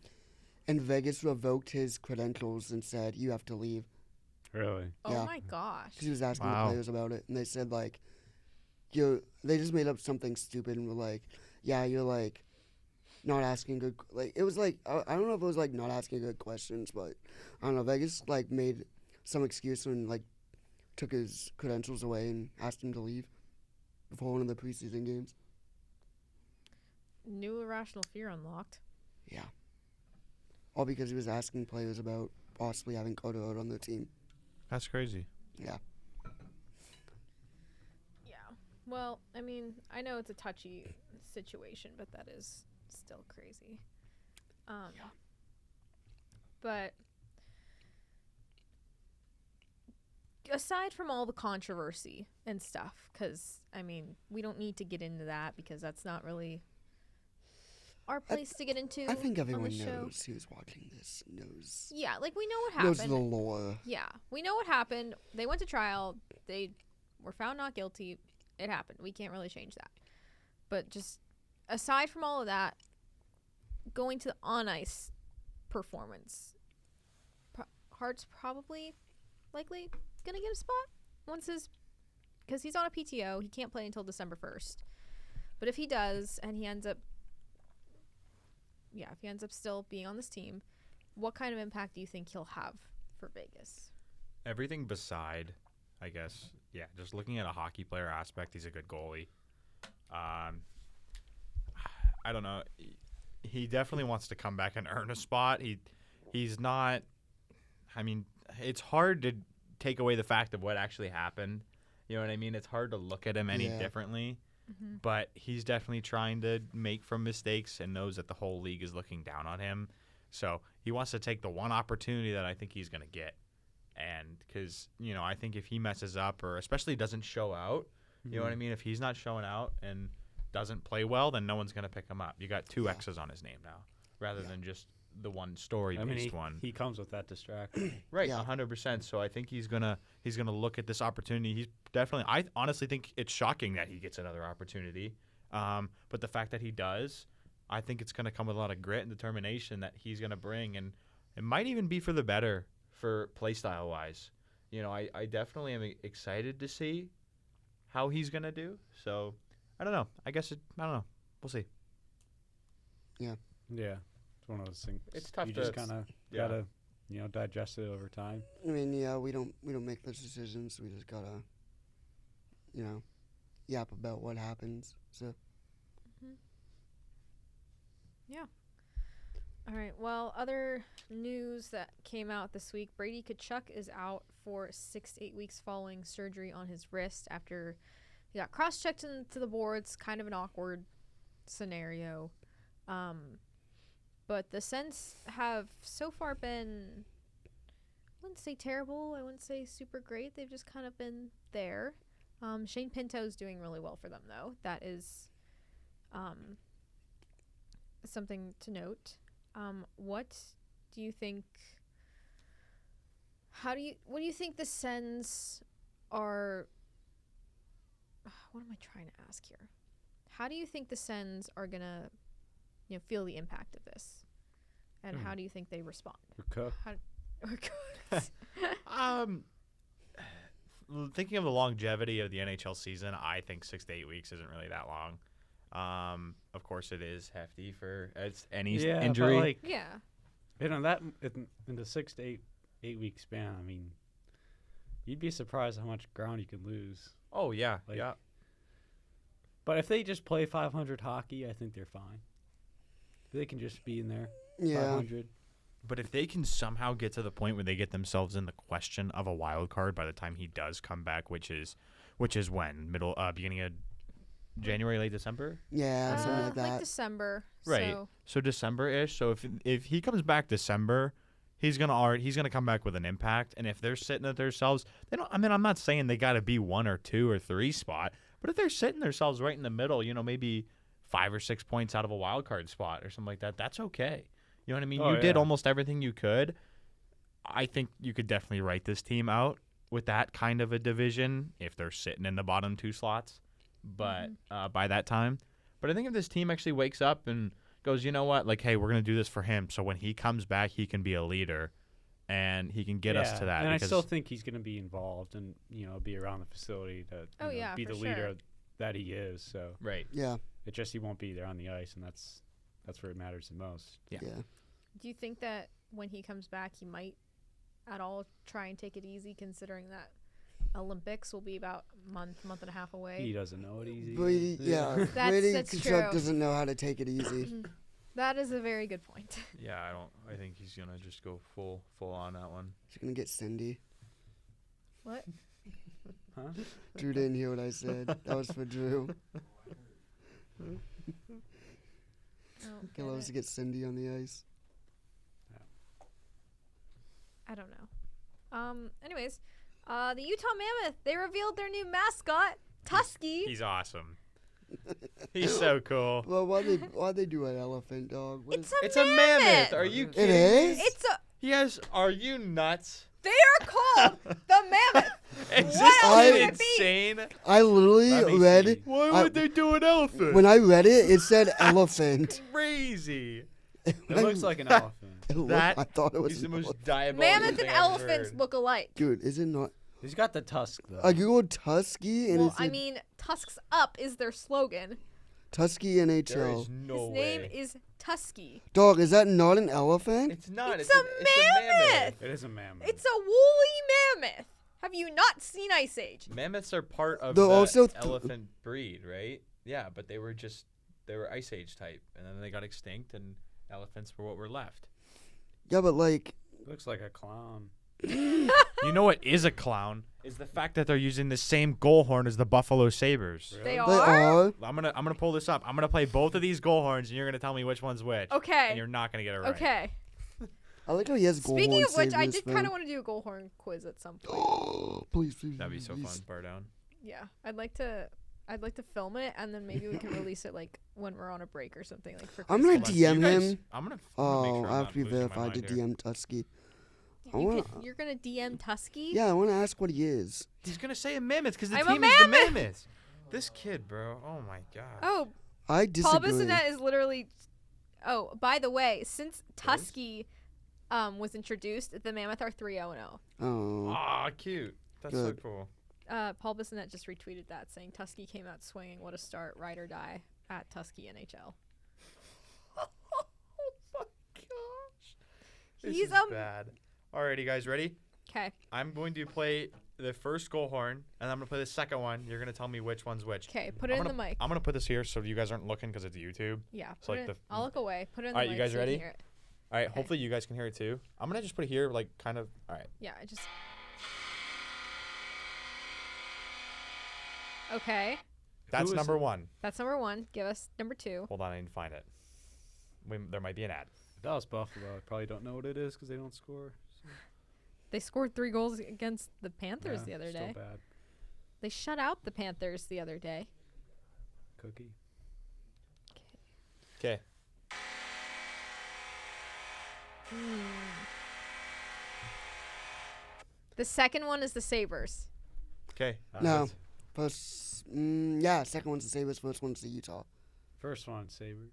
And Vegas revoked his credentials and said, you have to leave. Really? Oh yeah. my gosh. Because he was asking Wow. the players about it. And they said, like, they just made up something stupid and were like, yeah, you're, like, not asking good, like, it was, like, I don't know if it was, like, not asking good questions, but, I don't know, Vegas, like, made some excuse and, like, took his credentials away and asked him to leave before one of the preseason games. New irrational fear unlocked. Yeah. All because he was asking players about possibly having Carter out on their team. That's crazy. Yeah. Yeah. Well, I mean, I know it's a touchy situation, but that is still crazy. Yeah. But aside from all the controversy and stuff, because, I mean, we don't need to get into that because that's not really our place to get into. I think everyone on the show. knows who's watching this knows. Yeah, like we know what Knows happened. the lore. Yeah, we know what happened. They went to trial. They were found not guilty. It happened. We can't really change that. But just aside from all of that, going to the on-ice performance, Hart's probably likely going to get a spot because he's on a PTO. He can't play until December 1st. But if he does and he ends up still being on this team, what kind of impact do you think he'll have for Vegas? Everything beside, I guess, just looking at a hockey player aspect, he's a good goalie. I don't know. He definitely wants to come back and earn a spot. He's not. I mean, it's hard to take away the fact of what actually happened. You know what I mean? It's hard to look at him any differently. Mm-hmm. But he's definitely trying to make from mistakes and knows that the whole league is looking down on him. So he wants to take the one opportunity that I think he's going to get. And because, I think if he messes up or especially doesn't show out, you know what I mean? If he's not showing out and doesn't play well, then no one's going to pick him up. You got two X's on his name now rather than just the one story-based one. He comes with that distraction. Right, 100%. So I think he's gonna look at this opportunity. He's definitely. I honestly think it's shocking that he gets another opportunity. But the fact that he does, I think it's gonna come with a lot of grit and determination that he's gonna bring, and it might even be for the better for play style wise. I definitely am excited to see how he's gonna do. So I don't know. I don't know. We'll see. Yeah. Yeah. It's one of those things. It's tough You to just kind of gotta, digest it over time. I mean, we don't make those decisions. We just gotta, yap about what happens. So. Yeah. All right. Well, other news that came out this week: Brady Tkachuk is out for 6 to 8 weeks following surgery on his wrist after he got cross-checked into the boards. Kind of an awkward scenario. But the Sens have so far been, I wouldn't say terrible, I wouldn't say super great. They've just kind of been there. Shane Pinto's doing really well for them, though. That is something to note. What do you think? What do you think the Sens are? What am I trying to ask here? How do you think the Sens are gonna, feel the impact of this, and how do you think they respond? We're cooked. Thinking of the longevity of the NHL season, I think 6 to 8 weeks isn't really that long. Of course, it is hefty for any injury. Yeah. That in the 6 to 8 week span, I mean, you'd be surprised how much ground you can lose. Oh yeah, Like, yeah. But if they just play 500 hockey, I think they're fine. They can just be in there. Yeah. 500. But if they can somehow get to the point where they get themselves in the question of a wild card by the time he does come back, which is when beginning of January, late December. Yeah, something like that. Like December. Right. So December-ish. So if he comes back December, he's gonna come back with an impact. And if they're sitting at themselves, they don't. I mean, I'm not saying they got to be 1 or 2 or 3 spot, but if they're sitting themselves right in the middle, maybe 5 or 6 points out of a wild card spot or something like that, that's okay. You know what I mean? You did almost everything you could. I think you could definitely write this team out with that kind of a division if they're sitting in the bottom 2 slots. But by that time, but I think if this team actually wakes up and goes, you know what, like, hey, we're gonna do this for him, so when he comes back, he can be a leader, and he can get us to that. And I still think he's gonna be involved and be around the facility to be the leader that he is. So right, Yeah. It just he won't be there on the ice, and that's where it matters the most. Yeah. Do you think that when he comes back, he might at all try and take it easy, considering that Olympics will be about a month and a half away. He doesn't know it easy. Brady, yeah, That's Brady true. Kachuk doesn't know how to take it easy. That is a very good point. Yeah, I think he's gonna just go full on that one. She's gonna get Cindy. What? Huh? Drew didn't hear what I said. That was for Drew. He loves to get Cindy on the ice. I don't know. Anyways, the Utah Mammoth, they revealed their new mascot, Tusky. He's awesome. He's so cool. Well, why'd they do an elephant dog? It's a mammoth. Are you It kidding? is? It's a. Yes. Are you nuts? They are called the Mammoth. Is What this else kid would it be? insane? I literally Let me read. see. Why I- would they do an elephant? When I read it, it said elephant. Crazy. It looks like an elephant. That I thought it was He's the an most elephant. diabolical Mammoth and thing I've elephants heard. look alike. Dude, is it not? He's got the tusk though. I googled Tusky and Well, it's I mean, Tusks Up is their slogan. Tusky There NHL. is no His way. name is Tusky. Dog, is that not an elephant? It's not. It's a mammoth. It is a mammoth. It's a woolly mammoth. Have you not seen Ice Age? Mammoths are part of They're the also elephant breed, right? Yeah, but they were Ice Age type, and then they got extinct, and elephants were what were left. Yeah, but like, Looks like a clown. You know what is a clown? Is the fact that they're using the same goal horn as the Buffalo Sabres. Really? They they are? are. I'm gonna pull this up. I'm gonna play both of these goal horns, and you're gonna tell me which one's which. Okay. And you're not gonna get it right. Okay. I like how he has gold Speaking horn of which, I sabers, did man. kind of want to do a goal horn quiz at some point. Please, please. That'd be so please. fun. Bar down. Yeah, I'd like to film it, and then maybe we can release it like when we're on a break or something, like for. I'm gonna Christmas. DM You guys- him. I'm gonna make Oh, sure I I'm have not to be losing my verified to mind here. DM Tusky. I You wanna- you're gonna DM Tusky? Yeah, I want to ask what he is. He's gonna say a mammoth because the I'm a team is the mammoth! mammoth. This kid, bro. Oh my god. Oh, I Paul disagree. Bissonnette is literally. Oh, by the way, since Tusky was introduced, the Mammoth are 3-0-0. Oh, Aw, cute. That's Good. so cool. Paul Bissonnette just retweeted that, saying Tusky came out swinging. What a start, ride or die at Tusky NHL. Oh my gosh. This He's is a- bad. Alrighty, guys, ready? Okay, I'm going to play the first goal horn, and I'm gonna play the second one. You're gonna tell me which one's which. okay, put it I'm in the gonna- mic. I'm gonna put this here so you guys aren't looking because it's YouTube. Yeah, So, put like, it. I'll look away. Put it in the Alright, mic. you guys so ready? can hear it. All right. Okay. Hopefully you guys can hear it too. I'm gonna just put it here, like kind of. All right. Yeah, I just. Okay, That's is number it? one. that's number one. Give us number two. Hold on, I need to find it. There might be an ad. If that was Buffalo, I probably don't know what it is because they don't score. So, They scored 3 goals against the Panthers yeah, the other still day. bad. They shut out the Panthers the other day. Cookie. Okay. The second one is the Sabres. Okay. no. First, yeah, second one's the Sabres, first one's the Utah. First one, Sabres.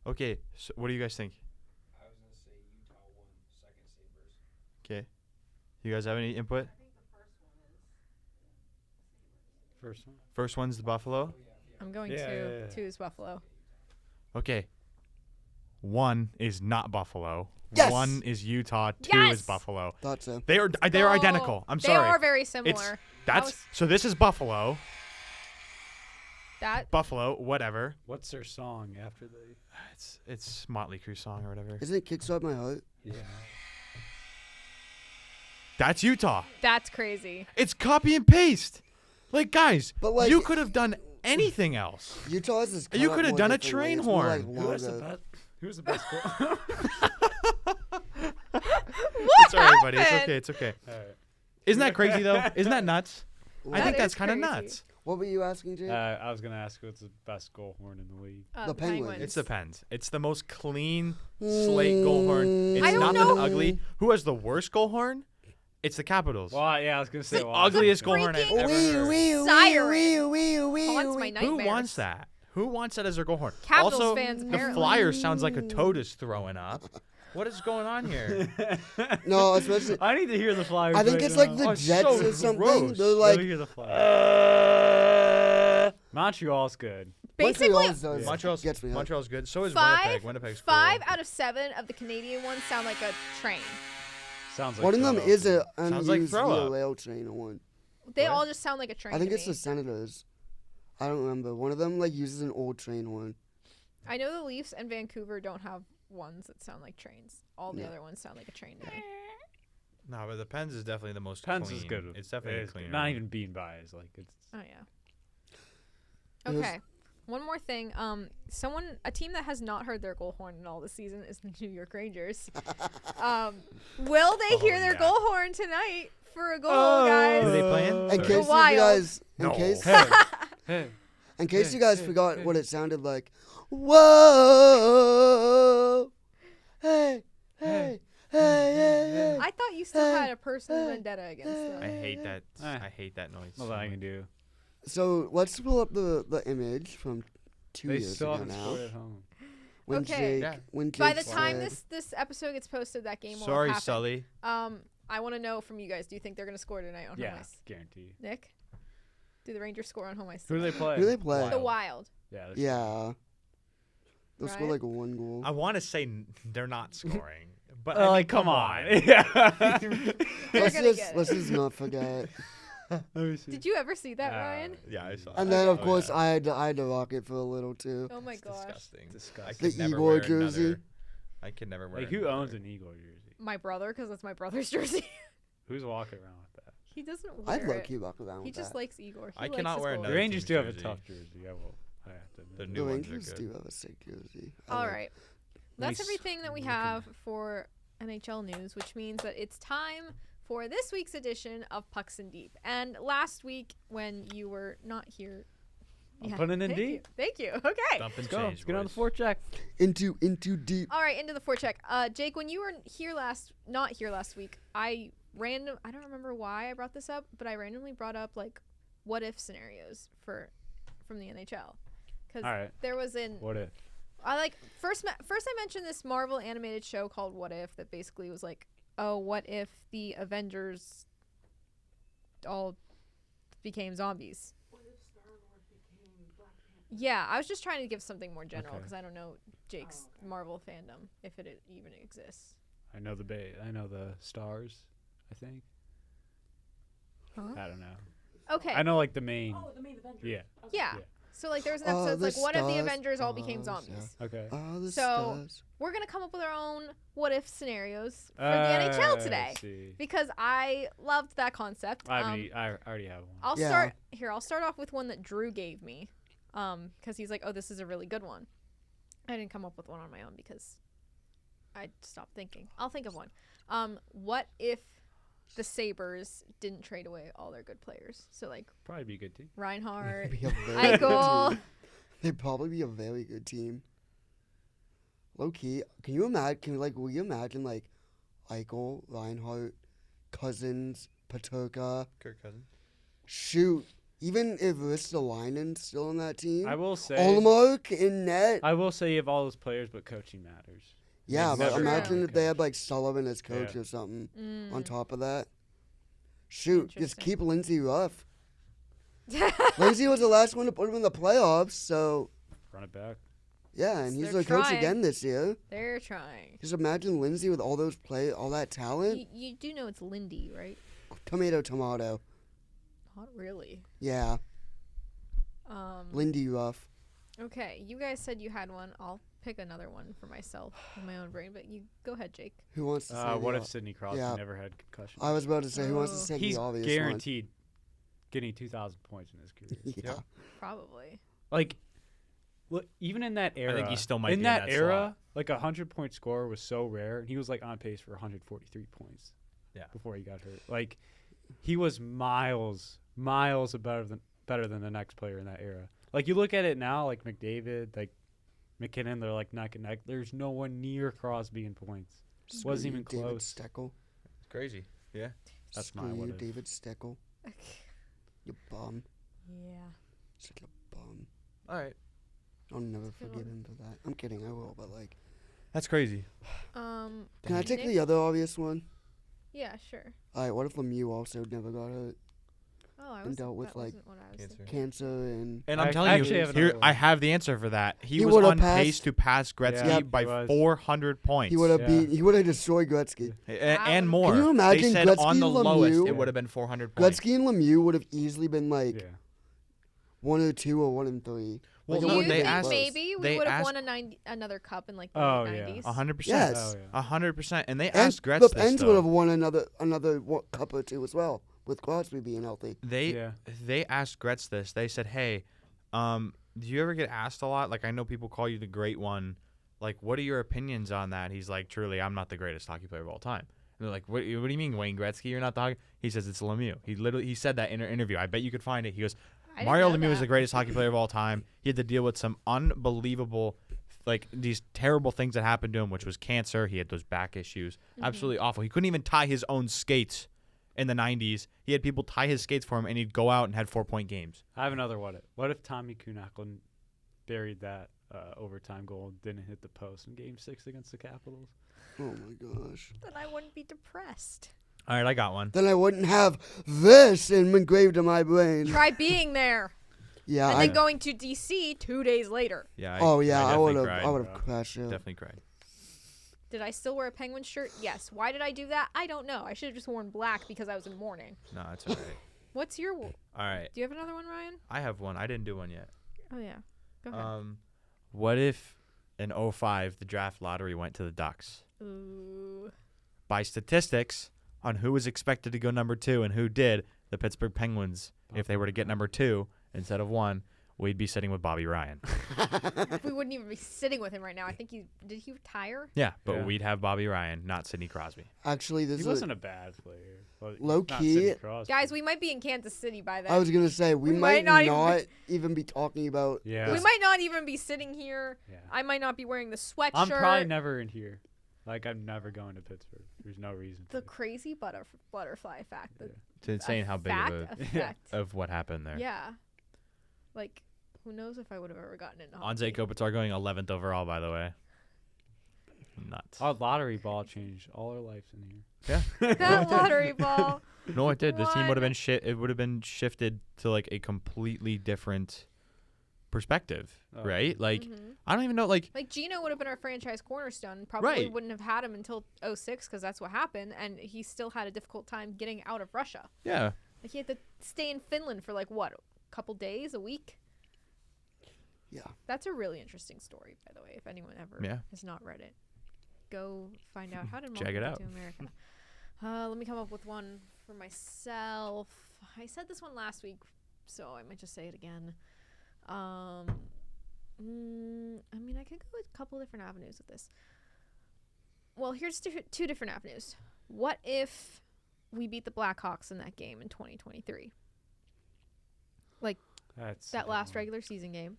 Okay. So what do you guys think? I was gonna say Utah won, second Sabres. Okay. You guys have any input? First one. First one's the Buffalo. I'm going Yeah, to. yeah, yeah. 2 is Buffalo. Okay. 1 is not Buffalo. Yes! 1 is Utah. 2 Yes! is Buffalo. Thought so. They are Oh, identical. I'm they sorry. are very similar. That's was- so. This is Buffalo. That Buffalo. Whatever. What's their song after they? It's Motley Crue song or whatever. Isn't it Kickstart My Heart? Yeah. That's Utah. that's crazy. It's copy and paste. Like, guys, But, like, you could have done anything else. Utah's is You cut could have more done a differently. train It's more horn. Like Who was the logo. best? Who was the best goal? It's all right, buddy. It's happened? okay. It's okay. All right. Isn't that crazy though? Isn't that nuts? I That think that's is kind of crazy. nuts. What were you asking, Jay? I was gonna ask what's the best goal horn in the league. The Penguins. It's the Pens. It's the most clean slate goal horn. It's I don't nothing know. ugly. Who has the worst goal horn? It's the Capitals. Well, yeah, I was gonna say the well, ugliest goal horn I've freaking- ever Wee, heard. wee, wee, Siren. wee, wee, wee, Haunts my wee. nightmares. Who wants that? Who wants that as their goal horn? Capitals also, fans, the apparently. Flyers sounds like a toad is throwing up. What is going on here? No, especially. I need to hear the Flyers. I think right it's now. like the Oh, it's Jets so or something. gross. They're Let like, me hear the Flyers. Montreal's good. Basically, Montreal's does. Montreal's Gets me up. Montreal's good. So is Five- Winnipeg. Winnipeg's cool. 5 out of 7 of the Canadian ones sound like a train. Sounds like One of them is Philadelphia. a Sounds like unused throw up. VLL train or one. They What? all just sound like a train. I think to it's me. the Senators. I don't remember. One of them like uses an old train horn. I know the Leafs and Vancouver don't have ones that sound like trains. All the Yeah. other ones sound like a train to me. No, but the Pens is definitely the most Pens clean. is good. It's definitely It's cleaner. not even being biased. Like it's. Oh yeah. It was- Okay. One more thing. A team that has not heard their goal horn in all this season is the New York Rangers. Will they hear their yeah. goal horn tonight for a goal, guys? Who are they playing? In Sorry. case you Wild. guys, in No. case, Hey, hey. in case Hey, you guys hey, forgot hey. what it sounded like. Whoa! Hey, hey, hey, hey, hey. I thought you still had a personal vendetta against them. I hate that. Eh. I hate that noise. Nothing I can do. So let's pull up the image from 2 They years still ago haven't now. scored at home. When Okay. Jake, Yeah. when Jake By the time said- this episode gets posted, that game will Sorry, have happened. Sully. I want to know from you guys. Do you think they're going to score tonight on home Yeah, ice? guaranteed. Nick, do the Rangers score on home ice? Who do they tonight? play? Who do they play? The Wild. Yeah. that's- Yeah. They'll score Ryan? like one goal. I want to say they're not scoring, but Oh, I mean, like come on. Yeah. let's gonna just get let's it. just not forget. Let me see. Did you ever see that, Ryan? Yeah, I saw. And that. then of Oh, course yeah. I had to rock it for a little too. Oh my It's gosh. disgusting. I Disgusting. could The never Igor wear jersey. another- I could never wear. Like who another. owns an Eagle jersey? My brother, because that's my brother's jersey. Who's walking around with that? He doesn't I'd wear low it. key rock around He with just that. likes Igor. He I likes cannot his wear goalies. The another Rangers team's do have a jersey. tough jersey. I will. I have to. The admit. new The ones are Rangers good. do have a sick jersey. I All like- right. That's Nice everything that we looking. have for NHL news, which means that it's time for this week's edition of Pucks and Deep. And last week, when you were not here, I'm putting in thank deep. you. Thank you. Okay. Dump and Let's go. change. Let's get on the boys. forecheck. Into deep. All right, into the forecheck. Jake, when you were not here last week, I don't remember why I brought this up, but I randomly brought up like what if scenarios from the NHL. Because All right. there was What if? first I mentioned this Marvel animated show called What If that basically was like, oh, what if the Avengers all became zombies? Yeah, I was just trying to give something more general Okay. because I don't know Jake's Marvel fandom if it even exists. I know the I know the stars. I think. Huh? I don't know. Okay. I know like the main. the main Avengers. Yeah. Yeah. Yeah. So like there was an Oh, episode the it's like what if the stars, Avengers all became stars, yeah. zombies? Okay. Oh, the So- stars. We're gonna come up with our own what if scenarios for the NHL today See. because I loved that concept. I already have one. I'll Yeah. start off with one that Drew gave me, because he's like, oh, this is a really good one. I didn't come up with one on my own because I stopped thinking. I'll think of one. What if the Sabres didn't trade away all their good players? So like Probably be a good team. Reinhardt, Be a very good Eichel. team. They'd probably be a very good team. Low key, can you imagine? Will you imagine like Eichel, Reinhardt, Cousins, Patoka? Kirk Cousins. Shoot, even if Ristolainen's still on that team, I will say. Olmark in net. I will say you have all those players, but coaching matters. Yeah, He's but never imagine been a if they coach. had like Sullivan as coach Yeah. or something Mm. on top of that. Shoot, just Interesting. keep Lindsey rough. Lindsey was the last one to put him in the playoffs, so Run it back. yeah, and he's They're the coach trying. again this year. They're trying. Just imagine Lindsey with all that talent. You do know it's Lindy, right? Tomato. Not really. Yeah, Lindy rough. Okay, you guys said you had one. I'll pick another one for myself in my own brain, but you go ahead, Jake. Who wants to say What the if Sidney Crosby yeah. never had concussion? I was about to say, who wants to Oh. say He's the obvious guaranteed getting 2,000 points in his career. one? Yeah. Yep. Probably. Like, look, even in that era, he still might in be in that that era, like a 100-point scorer was so rare, and he was like on pace for 143 points. Yeah. Before he got hurt, like he was miles better than the next player in that era. Like you look at it now, like McDavid, like McKinnon, they're like neck and neck. There's no one near Crosby in points. Screw Wasn't you, even David close. Steckel. It's crazy. Yeah. That's my Screw what you, if. David Steckel. You bum. Yeah. Such a bum. All right. I'll never That's a good forgive one. him for that. I'm kidding, I will, but like. That's crazy. Can I take Nick? the other obvious one? Yeah, sure. Alright, what if Lemieux also never got hurt? Oh, I and was dealt with that like wasn't what I was Cancer. thinking. cancer and And I'm I telling actually you, have here another one. I have the answer for that. He He was would've on pace passed- to pass Gretzky Yeah, by he was. 400 points. he would have Yeah. he would have destroyed Gretzky. And Wow. more. Can you imagine they said Gretzky on the and lowest Lemieux? it would have been 400 points. Gretzky and Lemieux would have easily been like Yeah. 1 or 2 or 1 and 3. Well, Like, Do it you wouldn't think have been asked- close. maybe we they would have asked- won another cup in like the Oh, late yeah. 90s? 100%. Yes. Oh, yeah. 100%. And they And asked Gretz the this, Pens though. would have won another cup or 2 as well, with Crosby being healthy. They asked Gretz this. They said, "Hey, do you ever get asked a lot? Like, I know people call you the great one. Like, what are your opinions on that?" He's like, "Truly, I'm not the greatest hockey player of all time." And they're like, "What do you mean, Wayne Gretzky? You're not the hockey?" He says, "It's Lemieux." He said that in an interview. I bet you could find it. He goes, I didn't "Mario know Lemieux is that. the greatest hockey player of all time. He had to deal with some unbelievable, like these terrible things that happened to him, which was cancer. He had those back issues. Absolutely awful. He couldn't even tie his own skates." In the 90s, he had people tie his skates for him, and he'd go out and had 4-point games. I have another what if. What if Tommy Kuhnhackl buried that overtime goal and didn't hit the post in Game 6 against the Capitals? Oh my gosh. Then I wouldn't be depressed. All right, I got one. Then I wouldn't have this engraved in my brain. Try being there Yeah. and I, then going to DC 2 days later. Yeah. oh yeah. I would definitely have. cried. I would have crashed out. Definitely cried. Did I still wear a Penguins shirt? Yes. Why did I do that? I don't know. I should have just worn black because I was in mourning. No, it's all right. What's your? Do All right, you have another one, Ryan? I have one. I didn't do one yet. Oh yeah. Go ahead. What if in 05 the draft lottery went to the Ducks? Ooh. By statistics on who was expected to go number 2 and who did, the Pittsburgh Penguins, if they were to get number 2 instead of 1, we'd be sitting with Bobby Ryan. We wouldn't even be sitting with him right now. I think did he retire? Yeah, but Yeah. we'd have Bobby Ryan, not Sidney Crosby. Actually, this He is. wasn't a bad player. Well, Low not key- Sidney Crosby. Guys, we might be in Kansas City by then. I was gonna say we We might might not, not even be talking about. Yeah. we might not even be sitting here. Yeah. I might not be wearing the sweatshirt. I'm probably never in here. Like, I'm never going to Pittsburgh. There's no reason the to. crazy butterfly fact. The It's insane how big fact of effect. of what happened there. Yeah. Like, who knows if I would have ever gotten into Anze hockey. Kopitar going 11th overall, by the way. Nuts. Our lottery ball changed all our lives in here. Yeah. That lottery ball. No, it did. This team would have One. been it would have been shifted to like a completely different perspective, Oh. right? Like Mhm. I don't even know. Like Like Gino would have been our franchise cornerstone. Probably Right. wouldn't have had him until 06 because that's what happened, and he still had a difficult time getting out of Russia. yeah, Like he had to stay in Finland for like what, a couple days, a week. Yeah. That's a really interesting story, by the way. If anyone ever Yeah. has not read it, go find out how did Check it Malcolm out. get to America. Let me come up with one for myself. I said this one last week, so I might just say it again. I mean, I could go with a couple different avenues with this. Well, here's two different avenues. What if we beat the Blackhawks in that game in 2023? That's That a good last one. regular season game,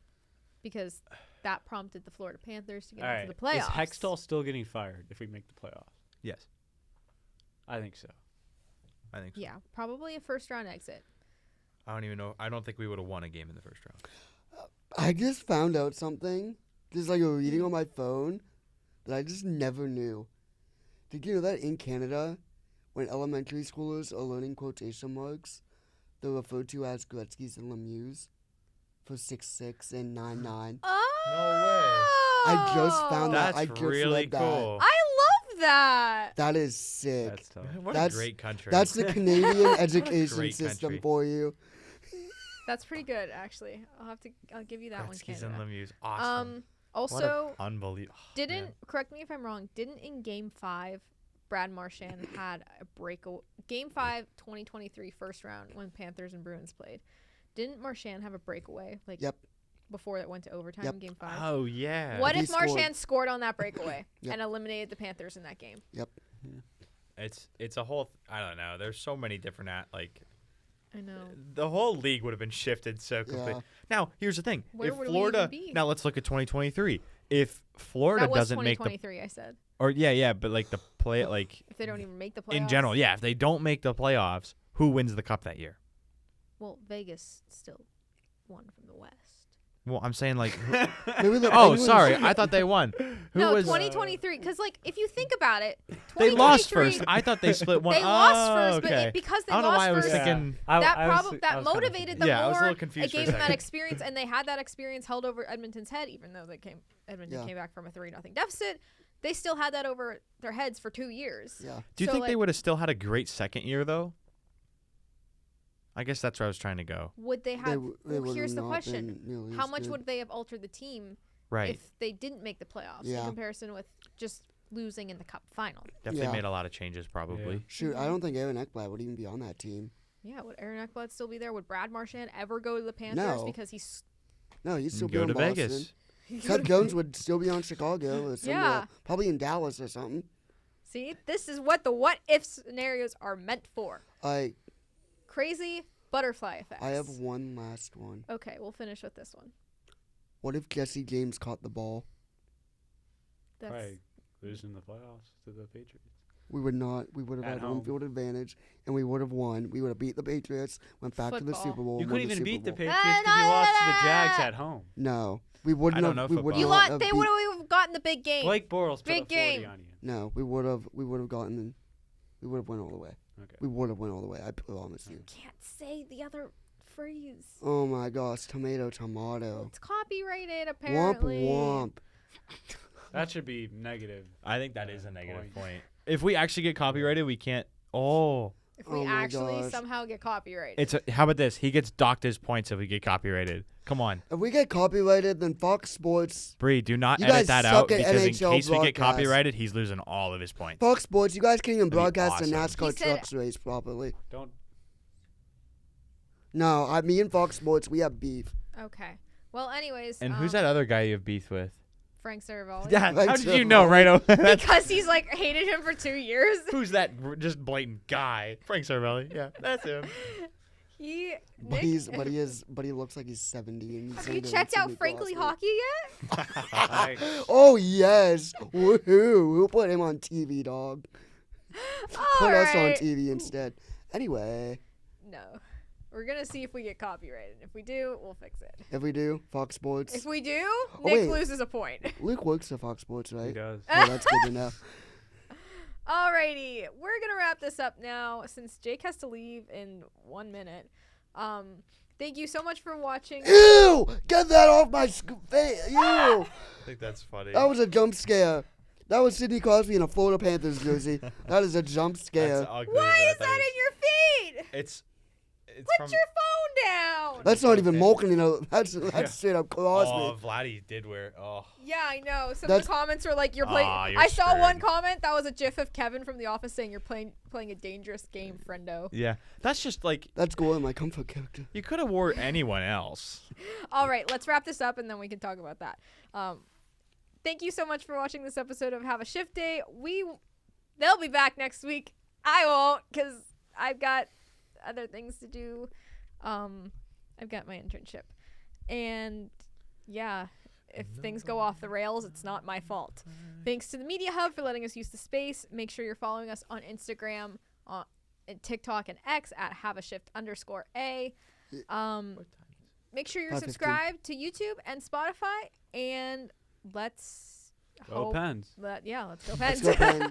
because that prompted the Florida Panthers to get All right. into the playoffs. Is Hextall still getting fired if we make the playoffs? yes, I think so. I think. So. Yeah, probably a first round exit. I don't even know. I don't think we would have won a game in the first round. I just found out something, just like a reading on my phone, that I just never knew. Did you know that in Canada, when elementary schoolers are learning quotation marks, they're referred to as Gretzky's and Lemieux for 6'6" and 9'9"? Oh, I just found that. That's I just really read that. cool. I love that. That is sick. That's tough. What That's- a great country. That's the Canadian education great system country. for you. That's pretty good, actually. I'll give you that Gretzky's one, and Canada. Lemieux. Awesome. Also, Unbelievable. didn't correct me if I'm wrong. Didn't in Game 5, Brad Marchand had a breakaway. Game 5, 2023 first round when Panthers and Bruins played. Didn't Marchand have a breakaway Yep. before it went to overtime Yep. in Game 5? Oh yeah. What He if scored. Marchand scored on that breakaway Yep. and eliminated the Panthers in that game? It's a whole. I don't know. There's so many different I know. the whole league would have been shifted so quickly. Yeah. Now, here's the thing. Where if would we Florida even be? Now let's look at 2023. If Florida That was doesn't make the 2023, I said. or yeah, but like the play like If they don't even make the playoffs. in general, yeah, if they don't make the playoffs, who wins the cup that year? Well, Vegas still won from the West. Well, I'm saying like. Maybe the Oh, Penguins- sorry. I thought they won. Who No, was? 2023. Because like, if you think about it, They lost 2023 first. I thought they split one. They lost Oh, first, okay. but because they I don't know lost why I was first, thinking. that motivated them Yeah, I was a more. little confused It for a gave them that second. experience, and they had that experience held over Edmonton's head, even though Edmonton Yeah. came back from a 3-0 deficit. They still had that over their heads for 2 years. Yeah. Do you So, think they like, would have still had a great second year though? I guess that's where I was trying to go. Would they They have? w- they Well, would here's have the not question: been nearly how as much good. would they have altered the team Right. if they didn't make the playoffs Yeah. in comparison with just losing in the cup final? Definitely Yeah. made a lot of changes probably. Shoot, I don't think Aaron Ekblad would even be on that team. Yeah, would Aaron Ekblad still be there? Would Brad Marchand ever go to the Panthers No. because he's No, he'd still be Go in to Boston. Vegas. Seth Jones would still be on Chicago or somewhere, Yeah. probably in Dallas or something. See, this is what the what if scenarios are meant for. I Crazy butterfly effects. I have one last one. Okay, we'll finish with this one. What if Jesse James caught the ball? That's Probably losing the playoffs to the Patriots. We would not. We would have At had home home. field advantage, and we would have won. We would have beat the Patriots, went back to the Football. Super Bowl. You and won couldn't even the beat the Super Bowl. Patriots because you lost to the Jags at home. No, we wouldn't I don't have. know We would football. you not lot. have They beat- would have gotten the big game. Blake Bortles put Big a 40 game. on you. No, we would have. We would have gotten. We would have went all the way. Okay. We would have went all the way. I promise you. Can't say the other phrase. Oh my gosh, tomato. It's copyrighted Womp apparently. womp. That should be negative. I think that is a negative Point. point. If we actually get copyrighted, we can't. Oh, If we Oh my actually gosh. somehow get copyrighted. it's how about this? He gets docked his points if we get copyrighted. Come on, If we get copyrighted, then Fox Sports. Bree, do not You edit guys that suck out at because in NHL case we get broadcast. copyrighted, he's losing all of his points. Fox Sports, you guys can't even That'd be broadcast awesome. the He NASCAR said- trucks race properly. Don't. No, me and Fox Sports, we have beef. Okay. Well, anyways. And who's that other guy you have beef with? Frank Saravalli. Yeah, Frank how did you Saravalli. know right away? Because he's like hated him for 2 years. Who's that just blatant guy? Frank Saravalli. Yeah, that's him. He. But Nick, he looks like he's 70. And he's have so you damn checked out Sidney Frankly Crosby. Hockey yet? I, Oh yes, woohoo! Who put him on TV, dog? Put us on Alright. TV instead. Anyway, No. We're gonna see if we get copyrighted. If we do, we'll fix it. if we do Fox Sports, If we do, wait. Nick loses a point. Luke works at Fox Sports, he right? does. Oh, that's good to know. Alrighty, we're gonna wrap this up now since Jake has to leave in 1 minute. Thank you so much for watching. Ew! Get that off my face! Ew! I think that's funny. That was a jump scare. That was Sidney Crosby in a Florida Panthers jersey. That is a jump scare. ugly. Why is that in your feed? It's Put your phone down. That's not even Malkin, you know. That's straight up Crosby. Oh, Vladdy did wear. Oh, Yeah, I know. Some of That's- the comments were like, "You're playing." Aw, you're I saw one screwed. comment that was a GIF of Kevin from The Office saying, "You're playing a dangerous game, friendo." yeah. That's just like That's Gore, my comfort character. you could have wore anyone else. All right, let's wrap this up and then we can talk about that. Thank you so much for watching this episode of Have a Shift Day. They'll be back next week. I won't because I've got other things to do. I've got my internship, and yeah, if things go off the rails, it's not my fault. Thanks to the Media Hub for letting us use the space. Make sure you're following us on Instagram, on TikTok, and X at @havashift_a. Make sure you're 5:15. subscribed to YouTube and Spotify, and let's Go hope Pens. that let's go Let's Pens. go, Pens.